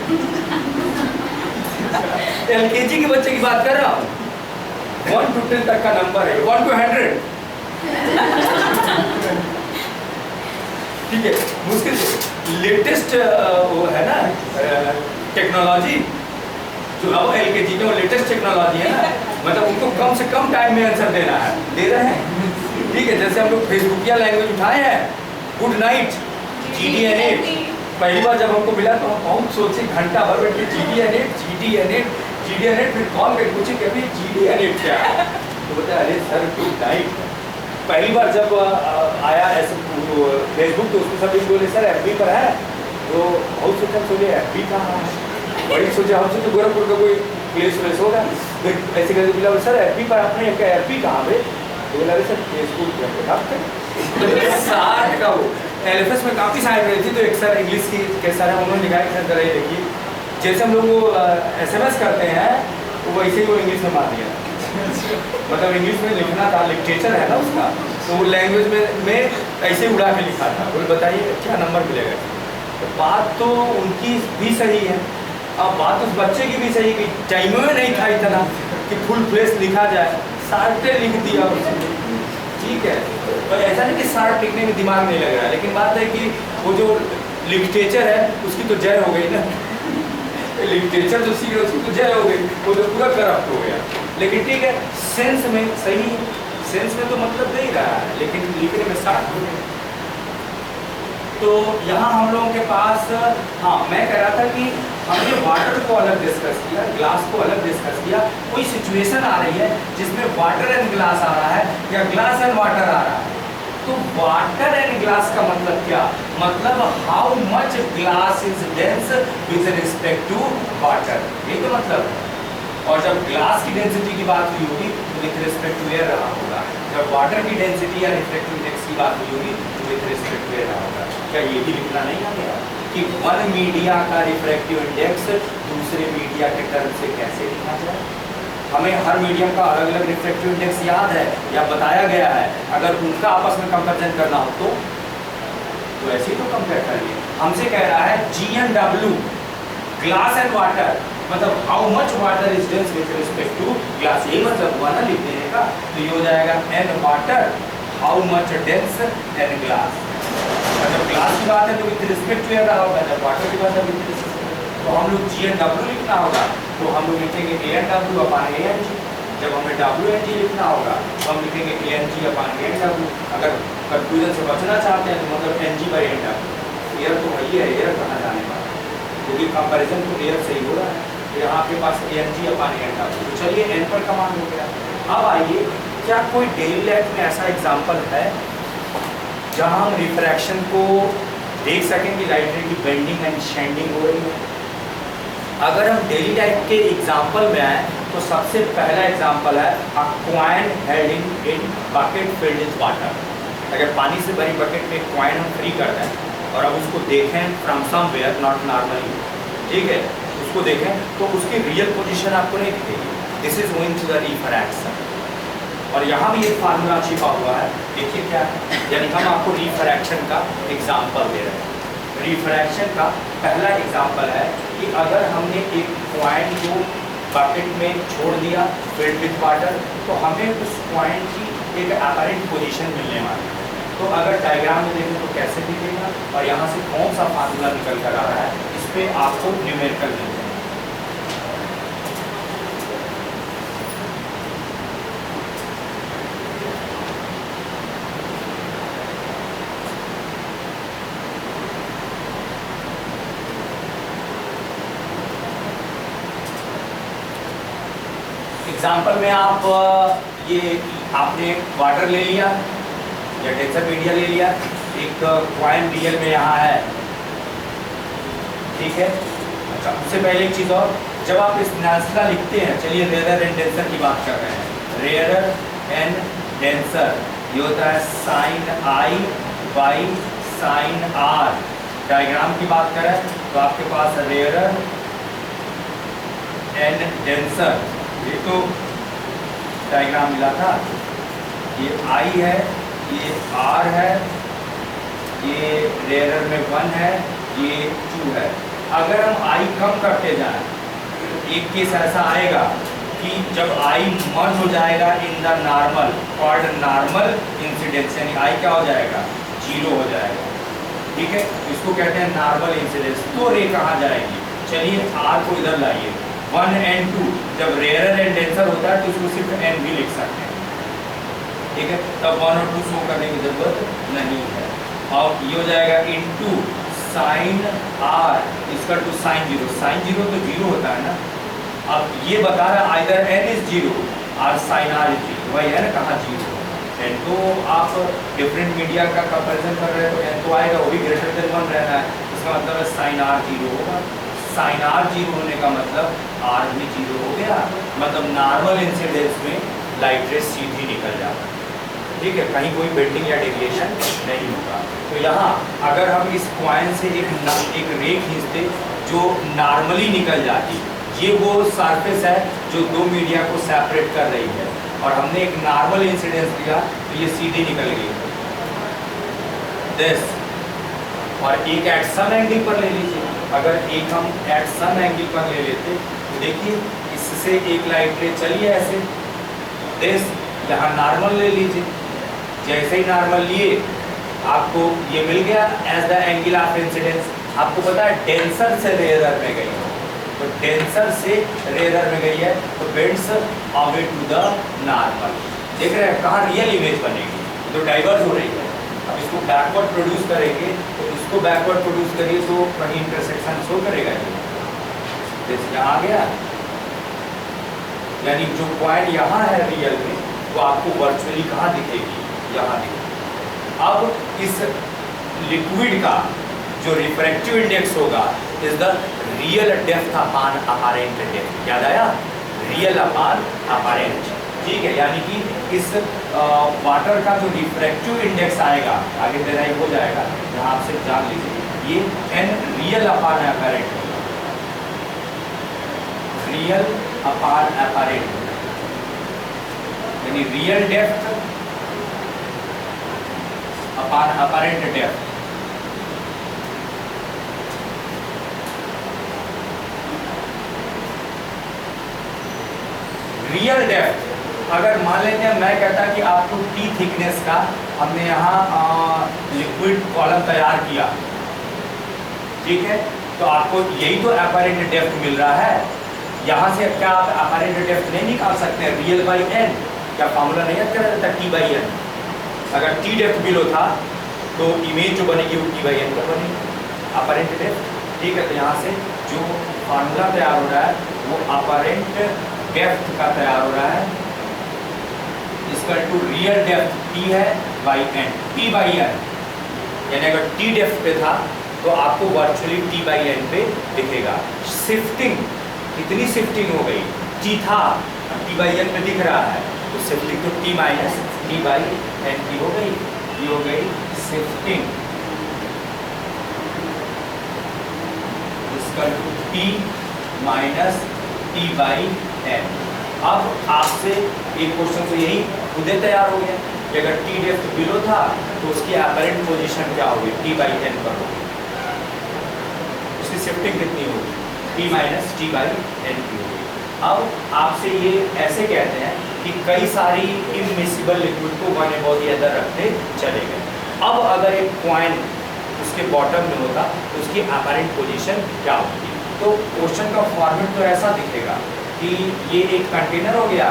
एलकेजी के बच्चे की बात कर रहा हूँ, 1 to 10 तक का नंबर है, 1 to 100, ठीक है। मुश्किल से लेटेस्ट वो है ना टेक्नोलॉजी, जो अब एलकेजी में वो लेटेस्ट टेक्नोलॉजी है ना, मतलब उनको कम से कम टाइम में आंसर देना है, दे रहे हैं, ठीक है। जैसे हम लोग फेसबुकिया लैंग्वेज उठाए हैं, गुड नाइट GDN8, पहली बार जब हमको मिला तो हम बहुत सोचे, घंटा भर बैठ के GDN8, फिर कॉल करके पूछे कि अभी GDN8 क्या है, तो बताया अरे सर गुड नाइट। पहली बार जब आया ऐसे फेसबुक तो उसको सभी बोले सर FB पर है, तो बहुत सोचा सोचे FB कहाँ है, बड़ी सोचा हमसे तो गोरखपुर का कोई प्लेस व्लेस होगा, ऐसे करके बोला सर FB पर आपने क्या FB कहाँ पे, तो बोला सर फेसबुक पे 60 का वो LFS में काफ़ी साइड रही थी, तो एक सर इंग्लिश की के सर है, उन्होंने लिखा है सर जरा ये देखिए, जैसे हम लोग वो SMS करते हैं वो वैसे ही वो इंग्लिश में मार दिया, मतलब इंग्लिश में लिखना था, लिटरेचर है ना उसका, तो वो लैंग्वेज में ऐसे उड़ा के लिखा था। बोले बताइए क्या नंबर मिलेगा, तो बात तो उनकी भी सही है, अब बात उस बच्चे की भी सही कि टाइम में नहीं था इतना कि फुल फ्लेश लिखा जाए, 60 लिख दिया उसने, ठीक है। तो ऐसा नहीं कि 60 लिखने में दिमाग नहीं लग रहा है, लेकिन बात है कि वो जो लिटरेचर है उसकी तो जय हो गई ना, लिटरेचर जो सीख रहे उसकी तो जय हो गई, वो तो पूरा करप्ट हो गया। लेकिन ठीक है, सेंस में सही, सेंस में तो मतलब दे ही रहा है, लेकिन लिखने में 60 हो गया। तो यहाँ हम लोगों के पास, हाँ मैं कह रहा था कि हमने वाटर को अलग डिस्कस किया, ग्लास को अलग डिस्कस किया। कोई सिचुएशन आ रही है जिसमें वाटर एंड ग्लास आ रहा है या ग्लास एंड वाटर आ रहा है, तो वाटर एंड ग्लास का मतलब क्या, मतलब how much glass is dense with respect to water, ये तो मतलब है। और जब ग्लास की डेंसिटी की बात हुई होगी तो विद रिस्पेक्ट टू एयर रहा होगा, जब वाटर की डेंसिटी या रिफ्रैक्टिव इंडेक्स की बात हुई होगी तो विद रिस्पेक्ट टू एयर रहा होगा। क्या ये भी लिखना नहीं आ गया कि वन मीडिया का रिफ्रैक्टिव इंडेक्स दूसरे मीडिया के टर्म से कैसे लिखा जाए? हमें हर मीडियम का अलग अलग रिफ्रैक्टिव इंडेक्स याद है या बताया गया है, अगर उनका आपस में कंपैरिजन करना हो तो ऐसे ही तो कंपेयर करिए। हमसे कह रहा है GNW ग्लास एंड वाटर, मतलब how much water is dense with respect to glass, यही मतलब हुआ ना लिख देने का, तो ये हो जाएगा n water how much dense n glass. जब ग्लास की बात है तो विद रिस्पेक्ट टू रहा होगा, जब वाटर की बात है विद रिस्पेक्ट, तो हम लोग GNW लिखना होगा तो हम लोग लिखेंगे ANW अपान ANG, जब हमें WNG लिखना होगा तो हम लिखेंगे ANG अपान ANW। अगर कंफ्यूजन से बचना चाहते हैं तो मतलब NG/NW, एयर तो वही है, एयर कहाँ जाने वाला, क्योंकि कंपैरिजन तो एयर से ही हो रहा है, तो यहाँ आपके पास ANG अपान ANW। तो चलिए N पर कमांड हो गया। अब आइए, क्या कोई डेली लाइफ में ऐसा एग्जाम्पल है जहाँ हम रिफ्रैक्शन को देख सकें कि लाइट रे की बेंडिंग एंड शेंडिंग हो रही है? अगर हम डेली लाइफ के एग्जाम्पल में आए तो सबसे पहला एग्जाम्पल है अ coin held in bucket filled with water. अगर पानी से भरी बकेट में कॉइन हम फ्री कर दें और अब उसको देखें फ्रॉम समवेयर, नॉट नॉर्मली, ठीक है, उसको देखें तो उसकी रियल पोजीशन आपको नहीं दिखेगी, this is going to the refraction. और यहाँ भी एक फार्मूला छिपा हुआ है, देखिए क्या है, यानी हम आपको रिफ्रैक्शन का एग्जाम्पल दे रहे हैं। रिफ्रैक्शन का पहला एग्जाम्पल है कि अगर हमने एक कॉइन को बकेट में छोड़ दिया फिल्ड विद वाटर तो हमें उस कॉइन की एक अपरेंट पोजीशन मिलने वाली है। तो अगर डायग्राम में देखें तो कैसे दिखेगा और यहाँ से कौन सा फार्मूला निकल कर आ रहा है, इस पर आपको न्यूमेरिकल मिल जाएगा। एग्जाम्पल में आप ये आपने वाटर ले लिया या टेंसर मीडिया ले लिया, एक कॉइन रियल में यहाँ है, ठीक है। अच्छा, उससे पहले एक चीज़ और, जब आप इस नाजला लिखते हैं, चलिए रेयर एंड डेंसर की बात कर रहे हैं, रेयर एंड डेंसर ये होता है sine I by sine R. Diagram की बात करें तो आपके पास रेयर एंड डेंसर, ये तो डायग्राम मिला था, ये आई है, ये आर है, ये रेयर में 1 है, ये 2 है। अगर हम आई कम करते जाएं तो एक केस ऐसा आएगा कि जब आई मर्ज हो जाएगा इन द नॉर्मल और नॉर्मल इंसिडेंस, यानी आई क्या हो जाएगा, 0 हो जाएगा। ठीक है, इसको कहते हैं नॉर्मल इंसिडेंस। तो रे कहाँ जाएगी, चलिए आर को इधर लाइए, 1 and 2, जब रेयर एंड डेंसर होता है तो उसको सिर्फ एन भी लिख सकते हैं। ठीक है, तब 1 और 2 शो करने की जरूरत नहीं है। और ये हो जाएगा इनटू साइन आर इसका टू साइन 0, साइन 0 तो 0 होता है ना। अब ये बता रहा है आइदर एन इज 0 और साइन आर इज 0, वही है ना, कहाँ 0 एन। तो आप डिफरेंट मीडिया का कंपेरिजन कर रहे हो तो एन तो आएगा, वो भी ग्रेटर देन 1 रहना है, इसका मतलब है साइन आर 0 होगा। साइन आर 0 होने का मतलब आर भी 0 हो गया, मतलब नॉर्मल इंसिडेंस में लाइट रे सीधी निकल जाता है। ठीक है, कहीं कोई बेंडिंग या डेविएशन नहीं होगा। तो यहाँ अगर हम इस पॉइंट से एक रे खींचते जो नॉर्मली निकल जाती, ये वो सरफेस है जो दो मीडिया को सेपरेट कर रही है, और हमने एक नॉर्मल इंसिडेंस दिया तो ये सीधी निकल गई दिस, और एक एट सम एंगल पर ले लीजिए। अगर एक हम एट सम एंगल पर ले लेते तो देखिए इससे एक लाइट रे चलिए ऐसे दिस, यहाँ नॉर्मल ले लीजिए, जैसे ही नॉर्मल लिए आपको ये मिल गया as the angle of incidence. आपको पता है डेंसर से रेयरर में गई है, तो डेंसर से रेयरर में गई है तो bends away to the normal. देख रहे हैं कहाँ रियल इमेज बनेगी, तो डाइवर्स हो रही है। अब इसको बैकवर्ड प्रोड्यूस करेंगे तो इसको बैकवर्ड प्रोड्यूस करिए तो कहीं इंटरसेक्शन शो करेगा, जैसे यहाँ आ गया, यानी जो पॉइंट यहाँ है रियल में वो आपको वर्चुअली कहाँ दिखेगी, यहाँ दिखेगी। अब इस लिक्विड का जो रिफ्रैक्टिव इंडेक्स होगा is the real depth upon apparent depth. याद आया, रियल अपॉन अपैरेंट। ठीक है, यानी कि इस वाटर का जो रिफ्रैक्टिव इंडेक्स आएगा आगे डेराइव हो जाएगा, यहाँ आप सिर्फ जान लीजिए ये एन रियल अपॉन अपैरेंट होगा, रियल अपॉन अपैरेंट, यानी real depth upon apparent depth. Real depth अगर मान लेते हैं, मैं कहता कि आपको टी थिकनेस का हमने यहाँ लिक्विड कॉलम तैयार किया, ठीक है, तो आपको यही तो अपैरेंट डेप्थ मिल रहा है। यहाँ से क्या आप अपैरेंट डेप्थ नहीं निकाल सकते हैं, रियल बाई एन, क्या फार्मूला नहीं याद करा जाता, टी बाई एन। अगर टी डेप्थ बिलो था तो इमेज जो बनेगी वो टी बाई एन पर बनेगी, अपैरेंट डेप्थ। ठीक है, तो यहाँ से जो फार्मूला तैयार हो रहा है वो अपैरेंट डेप्थ का तैयार हो रहा है, इसका टू रियल डेप्थ टी है by n, t by n, यानी अगर टी डेप्थ पे था तो आपको वर्चुअली टी बाई एन पे दिखेगा। शिफ्टिंग, इतनी शिफ्टिंग हो गई, टी था टी बाई एन पे दिख रहा है, तो शिफ्टिंग तो t minus t by n की हो गई, ये हो गई शिफ्टिंग, इसका to t minus t by n. अब आपसे एक क्वेश्चन तो यही खुद तैयार हो गया कि अगर टी डेप्थ बिलो था तो उसकी अपैरेंट पोजीशन क्या होगी, टी बाई एन पर होगी, उसकी शिफ्टिंग कितनी होगी, t minus t by n की होगी। अब आपसे ये ऐसे कहते हैं कि कई सारी इमिसिबल लिक्विड को वन अबव द अदर रखते चले गए। अब अगर एक पॉइंट उसके बॉटम में होता तो उसकी अपैरेंट पोजीशन क्या होगी। तो क्वेश्चन का फॉर्मेट तो ऐसा दिखेगा कि ये एक कंटेनर हो गया,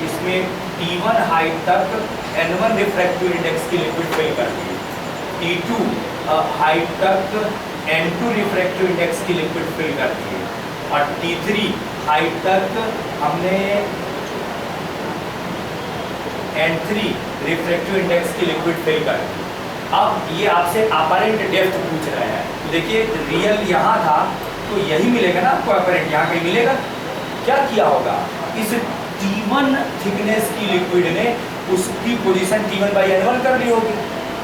इसमें T1 हाइट तक N1 रिफ्रैक्टिव इंडेक्स की लिक्विड फिल कर दी, T2 हाइट तक N2 रिफ्रैक्टिव इंडेक्स की लिक्विड फिल कर दी, और T3 हाइट तक हमने N3 रिफ्रैक्टिव इंडेक्स की लिक्विड फिल कर दी। अब ये आपसे अपैरेंट डेप्थ पूछ रहे हैं, तो देखिए रियल यहाँ था तो यही मिलेगा ना आपको अपैरेंट, यहाँ कहीं मिलेगा, क्या किया होगा, इस T1 थिकनेस की लिक्विड ने उसकी पोजीशन T1/N1 कर ली होगी,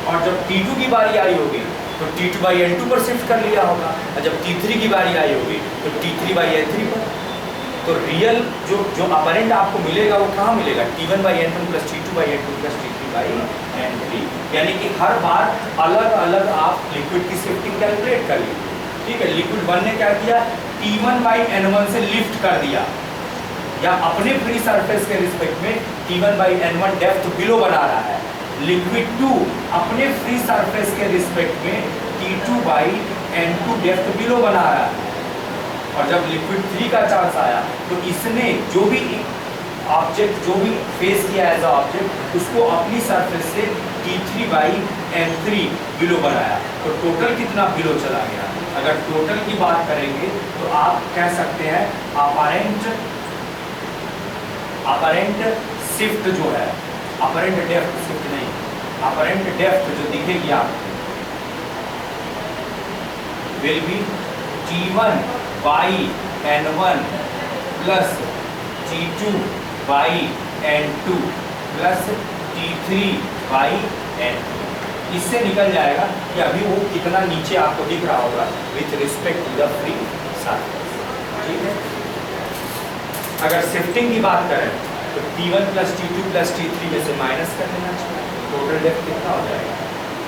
और जब T2 की बारी आई होगी तो T2/N2 पर शिफ्ट कर लिया होगा, और जब T3 की बारी आई होगी तो T3/N3 पर। तो रियल जो अपरेंट आपको मिलेगा वो कहाँ मिलेगा, T1/N1 plus T2/N2 plus T3/N3, यानी कि हर बार अलग अलग आप लिक्विड की शिफ्टिंग कैलकुलेट कर लीजिए। ठीक है, लिक्विड 1 ने क्या किया, T1/N1 से लिफ्ट कर दिया, या अपने फ्री सरफेस के रिस्पेक्ट में T1/N1 डेप्थ बिलो बना रहा है। लिक्विड 2 अपने फ्री सरफेस के रिस्पेक्ट में T2/N2 डेप्थ बिलो बना रहा है, और जब लिक्विड 3 का चांस आया तो इसने जो भी ऑब्जेक्ट जो भी फेस किया एज अ ऑब्जेक्ट उसको अपनी सरफेस से T3/N3 बिलो बनाया, तो टोटल कितना बिलो चला गया। अगर टोटल की बात करेंगे तो आप कह सकते हैं अपरेंट शिफ्ट जो है, अपरेंट डेप्थ शिफ्ट नहीं, अपरेंट डेप्थ जो दिखेगी आपको will be T1/N1 plus T2/N2 plus T3/N2। इससे निकल जाएगा कि अभी वो कितना नीचे आपको दिख रहा होगा with respect to the free surface. ठीक है, अगर शिफ्टिंग की बात करें तो T1 plus T2 plus T3 में से माइनस कर देना चाहिए, टोटल डेप्थ कितना हो जाएगा,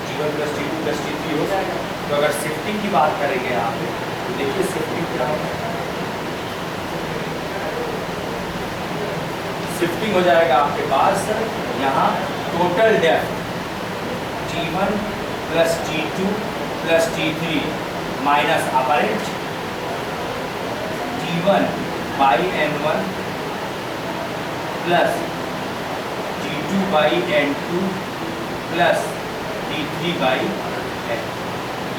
T1 plus T2 plus T3 हो जाएगा। तो अगर शिफ्टिंग की बात करेंगे यहाँ पे तो देखिए शिफ्टिंग क्या होगा, शिफ्टिंग हो जाएगा आपके पास यहाँ total depth T1 plus T2 plus T3 minus apparent T1/N1 plus T2/N2 plus T3/N,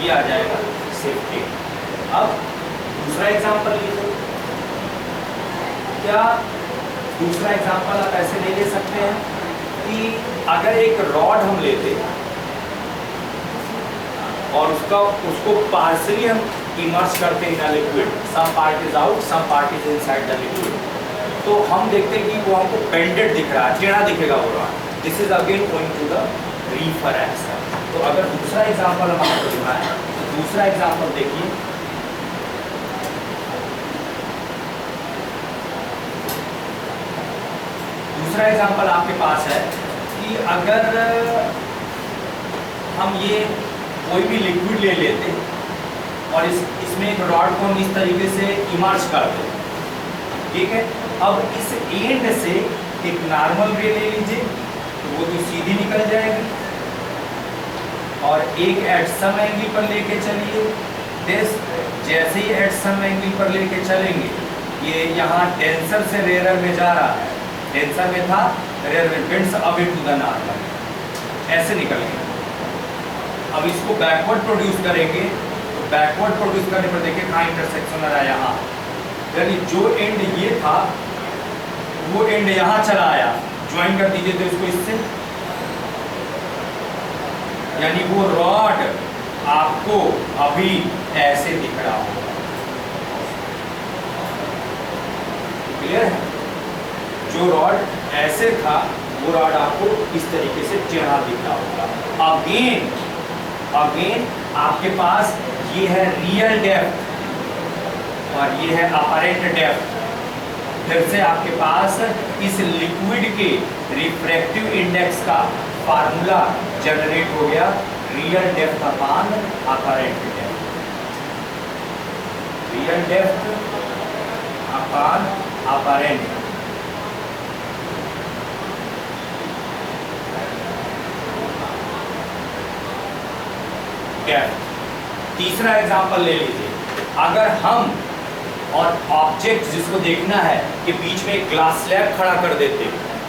ये आ जाएगा शिफ्टिंग। अब दूसरा एग्जांपल लीजिए, क्या दूसरा एग्जांपल आप ऐसे नहीं ले सकते हैं कि अगर एक रॉड हम लेते और उसको पार्शली हम इमर्ज करते हैं in liquid, some part is out some part is inside the liquid, तो हम देखते हैं कि वो हमको बेंडेड दिख रहा है, टेढ़ा दिखेगा वो rod. This is again going to the refraction. तो अगर दूसरा एग्जांपल हम आपको दिखाएं तो दूसरा एग्जांपल देखिए, दूसरा एग्जांपल आपके पास है कि अगर हम ये कोई भी लिक्विड ले लेते और इसमें एक रॉड को हम इस तरीके से इमर्ज करते, ठीक है। अब इस एंड से एक नॉर्मल रे ले लीजिए तो वो तो सीधी निकल जाएगी, और एक एट सम एंगल पर लेके चलिए, जैसे ही एट सम एंगल पर लेके चलेंगे ये यहाँ डेंसर से रेयर में जा रहा है, डेंसर में था रेयर में bends away to the normal, ऐसे निकल गया। अब इसको बैकवर्ड प्रोड्यूस करेंगे तो बैकवर्ड प्रोड्यूस करने पर देखिए कहाँ इंटरसेक्शन आ रहा है, यहाँ, यानी जो एंड ये था वो एंड यहाँ चला आया, ज्वाइन कर दीजिए तो इसको इससे, यानी वो रॉड आपको अभी ऐसे दिख रहा होगा, क्लियर है। जो रॉड ऐसे था वो रॉड आपको इस तरीके से टेढ़ा दिख रहा होगा। अगेन आपके पास ये है रियल डेप्थ और ये है अपरेंट डेप्थ। फिर से आपके पास इस लिक्विड के रिफ्रैक्टिव इंडेक्स का फार्मूला जनरेट हो गया, real depth upon apparent depth, real depth upon apparent. तीसरा एग्जांपल ले लीजिए, अगर हम और ऑब्जेक्ट जिसको देखना है कि बीच में एक ग्लास स्लैब खड़ा कर देते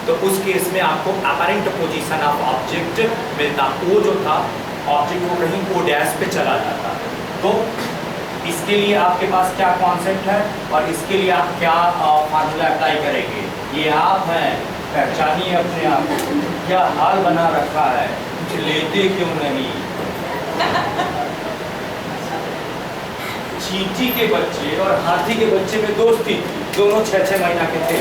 तो उस केस में आपको अपरेंट पोजीशन ऑफ ऑब्जेक्ट मिलता, वो जो था ऑब्जेक्ट वो कहीं ओ डैश पे चला जाता। तो इसके लिए आपके पास क्या कॉन्सेप्ट है और इसके लिए आप क्या फार्मूला अप्लाई करेंगे, ये आप हैं, पहचानिए अपने आप को, क्या हाल बना रखा है, कुछ लेते क्यों नहीं। चींटी के बच्चे और हाथी के बच्चे में दोस्ती थी, दोनों 6-6 महीना के थे।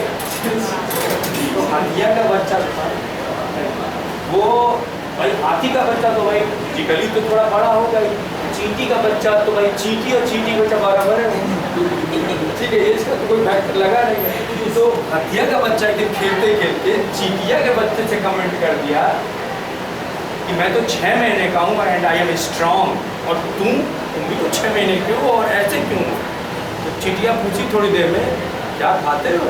तो हाथिया का बच्चा था वो, भाई हाथी का बच्चा तो भाई फिजिकली तो थोड़ा बड़ा होगा ही, चींटी का बच्चा तो भाई चींटी और चींटी का बच्चा बराबर है, ठीक है, इसका तो कोई फैक्टर लगा नहीं है। तो हथिया का बच्चा एक दिन खेलते खेलते चींटिया के बच्चे से कमेंट कर दिया कि मैं तो 6 महीने का हूँ एंड आई एम स्ट्रॉन्ग, और तुम भी तो 6 महीने के हो और ऐसे क्यों? तो चींटिया पूछी थोड़ी देर में, क्या खाते हो?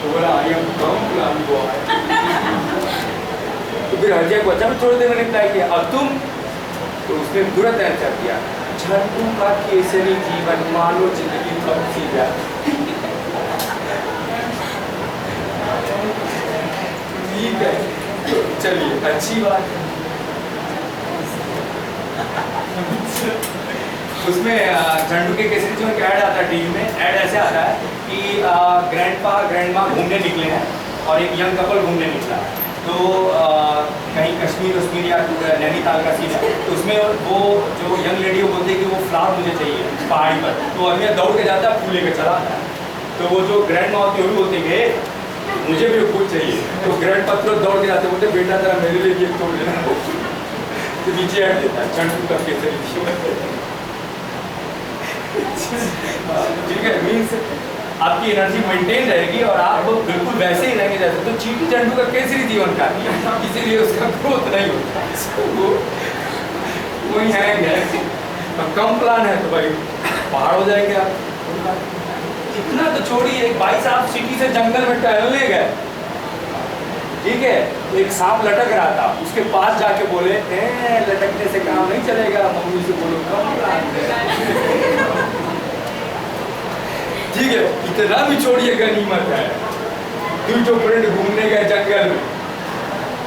तो बोला आई एम कॉम्प्लान बॉय। तो फिर हथिया को बच्चा भी थोड़ी देर में रिप्लाई किया, और तुम? तो उसने तुरंत आंसर दिया, झंडू का केसरी जीवन मानो जिंदगी कब सी जाए। ठीक है, चलिए अच्छी बात है। उसमें झंडू के केसरी जीवन का ऐड आता है टीवी में। ऐड ऐसे आता है कि ग्रैंडपा ग्रैंडमा घूमने निकले हैं और एक यंग कपल घूमने निकला, तो कहीं कश्मीर या नैनीताल का सीन है। तो उसमें वो जो यंग लेडी वो बोलती है कि वो फ्लावर मुझे चाहिए पहाड़ी पर, तो आदमी दौड़ के जाता है, फूल लेकर चला आता है। तो वो जो ग्रैंड माँ होती है वो भी बोलती है कि मुझे भी फूल चाहिए, तो ग्रैंड पत्र दौड़ के जाते बोलते बेटा जरा मेरे लिए भी तोड़ लेना। तो नीचे ऐड देता है झंडू का केसरी। ठीक है, मीन्स आपकी एनर्जी मेंटेन रहेगी और आप बिल्कुल वैसे ही रहेंगे जैसे। तो चींटी झंडू का केसरी जीवन का, इसीलिए उसका ग्रोथ नहीं होता, वही है। अब कम प्लान है तो भाई पहाड़ हो जाएंगे आप। इतना तो छोड़िए, एक भाई साहब सिटी से जंगल में टहलने गए, ठीक है, एक सांप लटक रहा था, उसके पास जाके बोले लटकने से काम नहीं चलेगा, मम्मी से बोलो कम प्लान है। ठीक है, इतना भी छोड़िए गनीमत है। तू जो फ्रेंड घूमने गए जंगल में,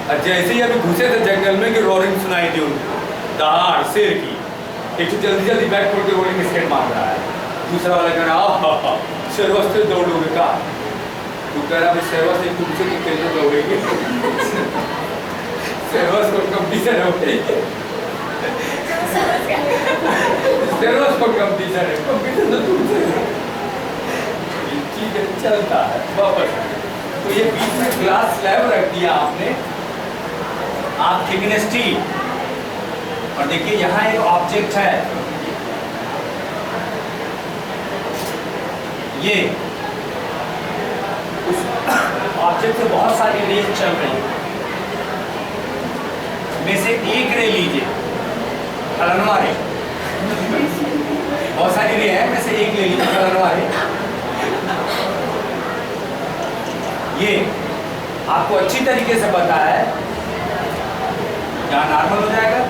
और जैसे ही अभी घुसे थे जंगल में कि रोरिंग सुनाई दी उनको, दहाड़ शेर की। एक तो जल्दी जल्दी बैक खोल के रोरिंग स्केट मार रहा है, दूसरा वाला कह रहा शेरवस से दौड़ोगे का? तू कह रहा शेरवस से तुमसे तो कैसे दौड़ेंगे? शेरवस को कंपटीशन हो गई, शेरवस को कंपटीशन है, कंपटीशन तो तुमसे। ठीक है, चलता है वापस। तो ये बीच में ग्लास स्लैब रख दिया आपने, आप थिकनेस टी, और देखिए यहाँ एक ऑब्जेक्ट है, ये उस ऑब्जेक्ट से बहुत सारी रेज चल रही है, में से एक रे लीजिए, कलनवा रे, बहुत सारी रे है, में से एक ले लीजिए कलनवा रे। ये आपको अच्छी तरीके से पता है, यहाँ नॉर्मल हो जाएगा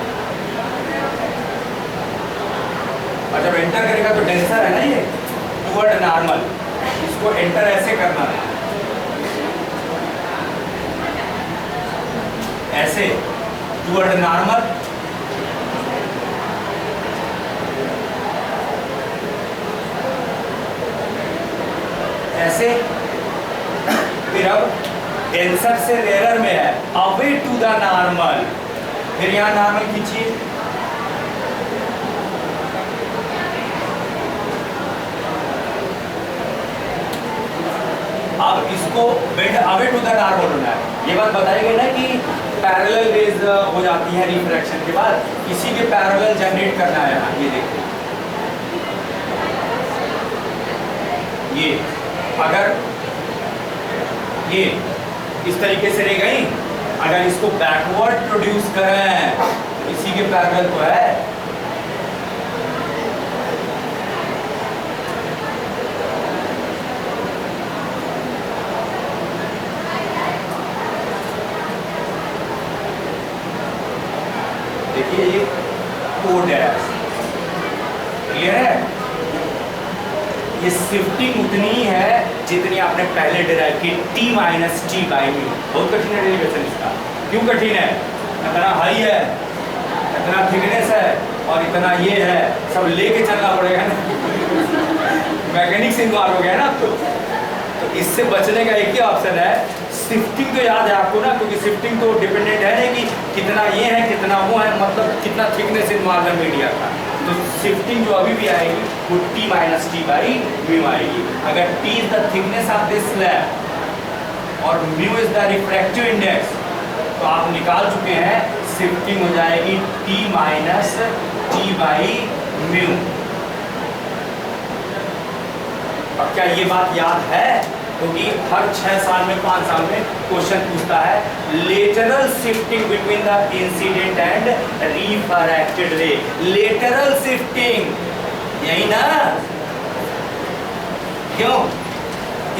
और जब एंटर करेगा तो डेंसर है ना ये, टुवर्ड नॉर्मल, इसको एंटर ऐसे करना है, ऐसे टुवर्ड नॉर्मल, ऐसे। फिर अब डेंसर से रेयर में है, अवे टू द नॉर्मल, फिर यहाँ नॉर्मल खींचिए, अब इसको अवे टू द नॉर्मल होना है। ये बात बताई गई ना कि पैरेलल रेज हो जाती है रिफ्रैक्शन के बाद, इसी के पैरेलल जनरेट करना है यहाँ। ये देखिए, ये अगर ये इस तरीके से रह गई, अगर इसको बैकवर्ड प्रोड्यूस करें तो इसी के पैरेलल तो है। देखिए ये कोड है, क्लियर है? ये शिफ्टिंग उतनी है जितनी आपने पहले डिराइव की, t minus t by mu. बहुत कठिन है डेरिवेशन इसका। क्यों कठिन है? इतना हाई है, इतना थिकनेस है और इतना ये है, सब लेके चलना पड़ेगा ना, मैकेनिक्स इन्वॉल्व हो गया ना। तो इससे बचने का एक ही ऑप्शन है, शिफ्टिंग तो याद है आपको ना, क्योंकि शिफ्टिंग तो डिपेंडेंट है कि कितना ये है कितना वो है, मतलब कितना थिकनेस इन्वॉल्व है मीडिया का। तो तो शिफ्टिंग जो अभी भी आएगी वो t minus t by mu आएगी। अगर t is the thickness of this slab और mu is the refractive index, तो आप निकाल चुके हैं शिफ्टिंग हो जाएगी t minus t by mu. अब क्या ये बात याद है? क्योंकि हर 6 साल में 5 साल में क्वेश्चन पूछता है lateral shifting between the incident and refracted रे। लेटरल शिफ्टिंग, यही ना? क्यों?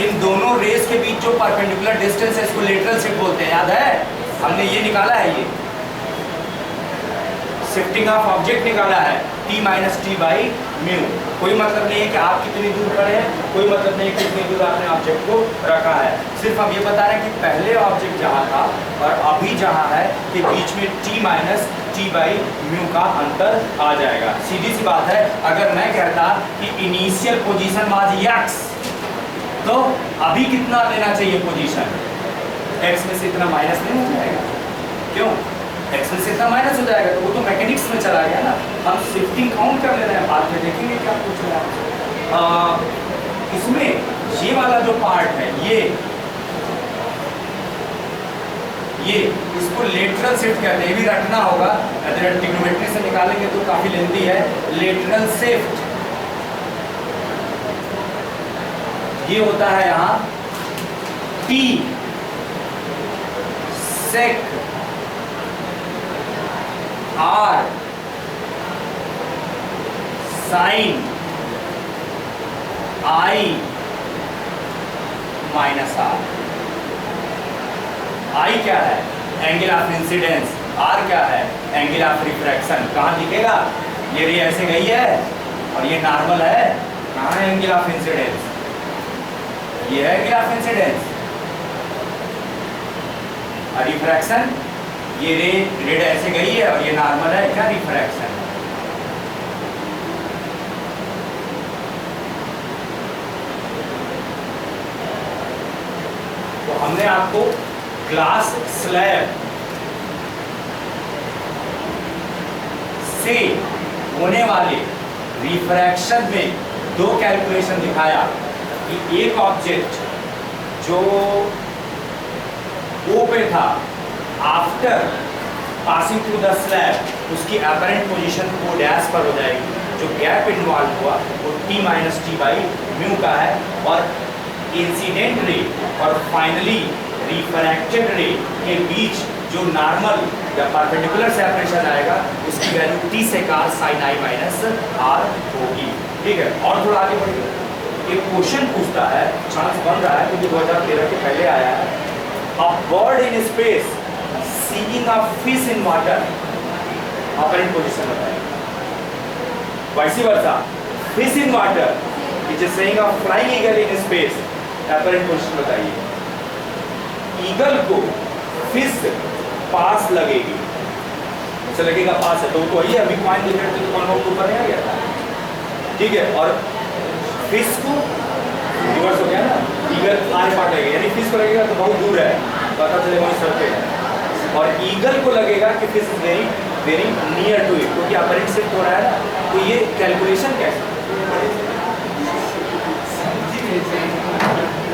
इन दोनों रेस के बीच जो परपेंडिकुलर डिस्टेंस है इसको लेटरल शिफ्ट बोलते हैं, याद है? हमने ये निकाला है, ये शिफ्टिंग ऑफ ऑब्जेक्ट निकाला है t minus t by mu. कोई मतलब नहीं है कि आप कितनी दूर खड़े हैं, कोई मतलब नहीं है कि कितनी दूर आपने ऑब्जेक्ट को रखा है। सिर्फ हम ये बता रहे हैं कि पहले ऑब्जेक्ट जहाँ था और अभी जहाँ है के बीच में t minus t by mu का अंतर आ जाएगा। सीधी सी बात है, अगर मैं कहता कि इनिशियल पोजीशन वाज x, तो अभी कितना लेना चाहिए पोजीशन? x में से इतना माइनस नहीं हो जाएगा? क्यों? x में से इतना माइनस हो जाएगा, तो वो तो मैकेनिक्स में चला गया ना। हम शिफ्टिंग काउंट कर ले रहे हैं, बाद में देखेंगे क्या पूछ रहे हैं। इसमें ये वाला जो पार्ट है, ये इसको लेटरल शिफ्ट कहते हैं, ये भी रखना होगा, अगर ट्रिग्नोमेट्री से निकालेंगे तो काफी लेंथी है। लेटरल शिफ्ट ये होता है यहाँ t sec r sin i minus r। i क्या है? Angle of incidence. r क्या है? Angle of refraction. कहाँ दिखेगा? ये रे ऐसे गई है और ये नॉर्मल है, कहाँ है एंगल ऑफ इंसिडेंस? ये है एंगल ऑफ इंसिडेंस। और रिफ्रैक्शन, ये रे रेड ऐसे गई है और ये नॉर्मल है, क्या रिफ्रैक्शन? तो हमने आपको ग्लास स्लैब से होने वाले रिफ्रैक्शन में 2 कैलकुलेशन दिखाया कि एक ऑब्जेक्ट जो O पे था after passing through the slab, उसकी अपरेंट पोजीशन O डैश पर हो जाएगी। जो गैप इन्वॉल्व हुआ वो t minus t by mu का है, और इंसिडेंट रे और फाइनली रिफ्रैक्टेड रे के बीच जो नॉर्मल या परपेंडिकुलर सेपरेशन आएगा उसकी value t sec r sine i minus r होगी। ठीक है, और थोड़ा आगे बढ़िए। एक क्वेश्चन पूछता है, चांस बन रहा है क्योंकि 2013 के पहले आया है। A bird in space seeing a fish in water, apparent position बताइए। Vice versa, fish in water which is saying a flying eagle in space, apparent position बताइए। ईगल को फिश पास लगेगी, उसे लगेगा पास है, तो वही है, अभी पॉइंट दिख रहे थे तो कौन ऊपर नहीं आ गया था। ठीक है, और फिश को रिवर्स हो गया ना, ईगल आगे पार्ट लगेगा, यानी फिश को लगेगा तो बहुत दूर है, पता चलेगा वहीं सर पे है। और ईगल को लगेगा कि fish is very very near to it, क्योंकि अपरेंट शिफ्ट हो रहा है ना। तो ये कैलकुलेशन कैसे?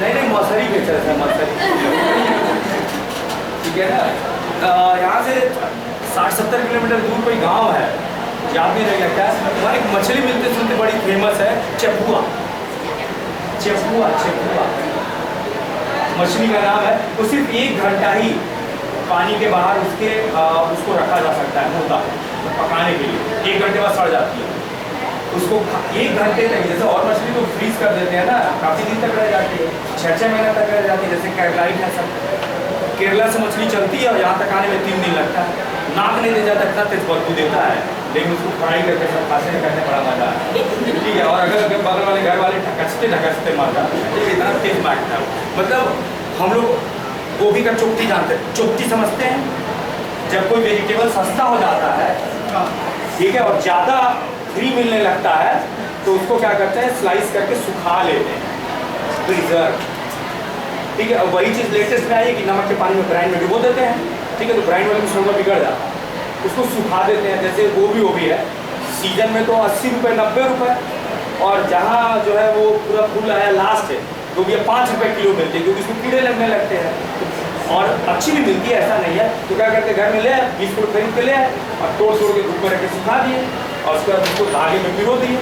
नहीं मौसरी बेच रहे थे, मौसरी। ठीक है ना, यहाँ से 60-70 किलोमीटर दूर कोई गांव है, याद नहीं रहेगा क्या, वहाँ एक मछली मिलते सुनते बड़ी फेमस है, चेपुआ। चेपुआ मछली का नाम है। वो सिर्फ 1 घंटा ही पानी के बाहर उसको रखा जा सकता है मुर्दा पकाने के लिए, 1 घंटे बाद सड़ जाती है। उसको 1 घंटे तक, जैसे और मछली को फ्रीज कर देते हैं ना, काफ़ी दिन तक रह जाती है, 6-6 महीना तक रह जाती है। जैसे कैरलाइट है, सब केरला से मछली चलती है और यहाँ तक आने में 3 दिन लगता है। नाक नहीं दे जाता, इतना तेज बदबू देता है, लेकिन उसको फ्राई करके सब खाते में करने बड़ा मजा है। ठीक है, और अगर बगल वाले घर वाले ढकसते मर जाते हैं, इतना तेज मारता है। मतलब हम लोग गोभी का चोटी जानते हैं, चोटी समझते हैं। जब कोई वेजिटेबल सस्ता हो जाता है, ठीक है, और ज़्यादा फ्री मिलने लगता है, तो उसको क्या करते हैं, स्लाइस करके सुखा लेते हैं, प्रिजर्व। ठीक है, और वही चीज़ लेटेस्ट में आई है कि नमक के पानी में ब्राइन में डुबो देते हैं। ठीक है, तो ब्राइन वाले में सोना बिगड़ जाता है, उसको सुखा देते हैं। जैसे गोभी है,
सीजन में तो 80 रुपये 90 रुपये, और जहाँ जो है वो पूरा फूल आया लास्ट है तो ये 5 रुपये किलो मिलती है, क्योंकि इसमें कीड़े लगने लगते हैं। और अच्छी भी मिलती है, ऐसा नहीं है। तो क्या करते हैं, घर में ले आए 20 फुट खरीद के ले आए और तोड़ के धूप में रख के सुखा दिए, और उसके बाद उसको धागे में पिरो दिए,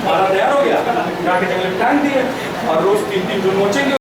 माला तैयार हो गया, जाके जंगल में टांग दिए, और रोज 3-3 जो नोचेंगे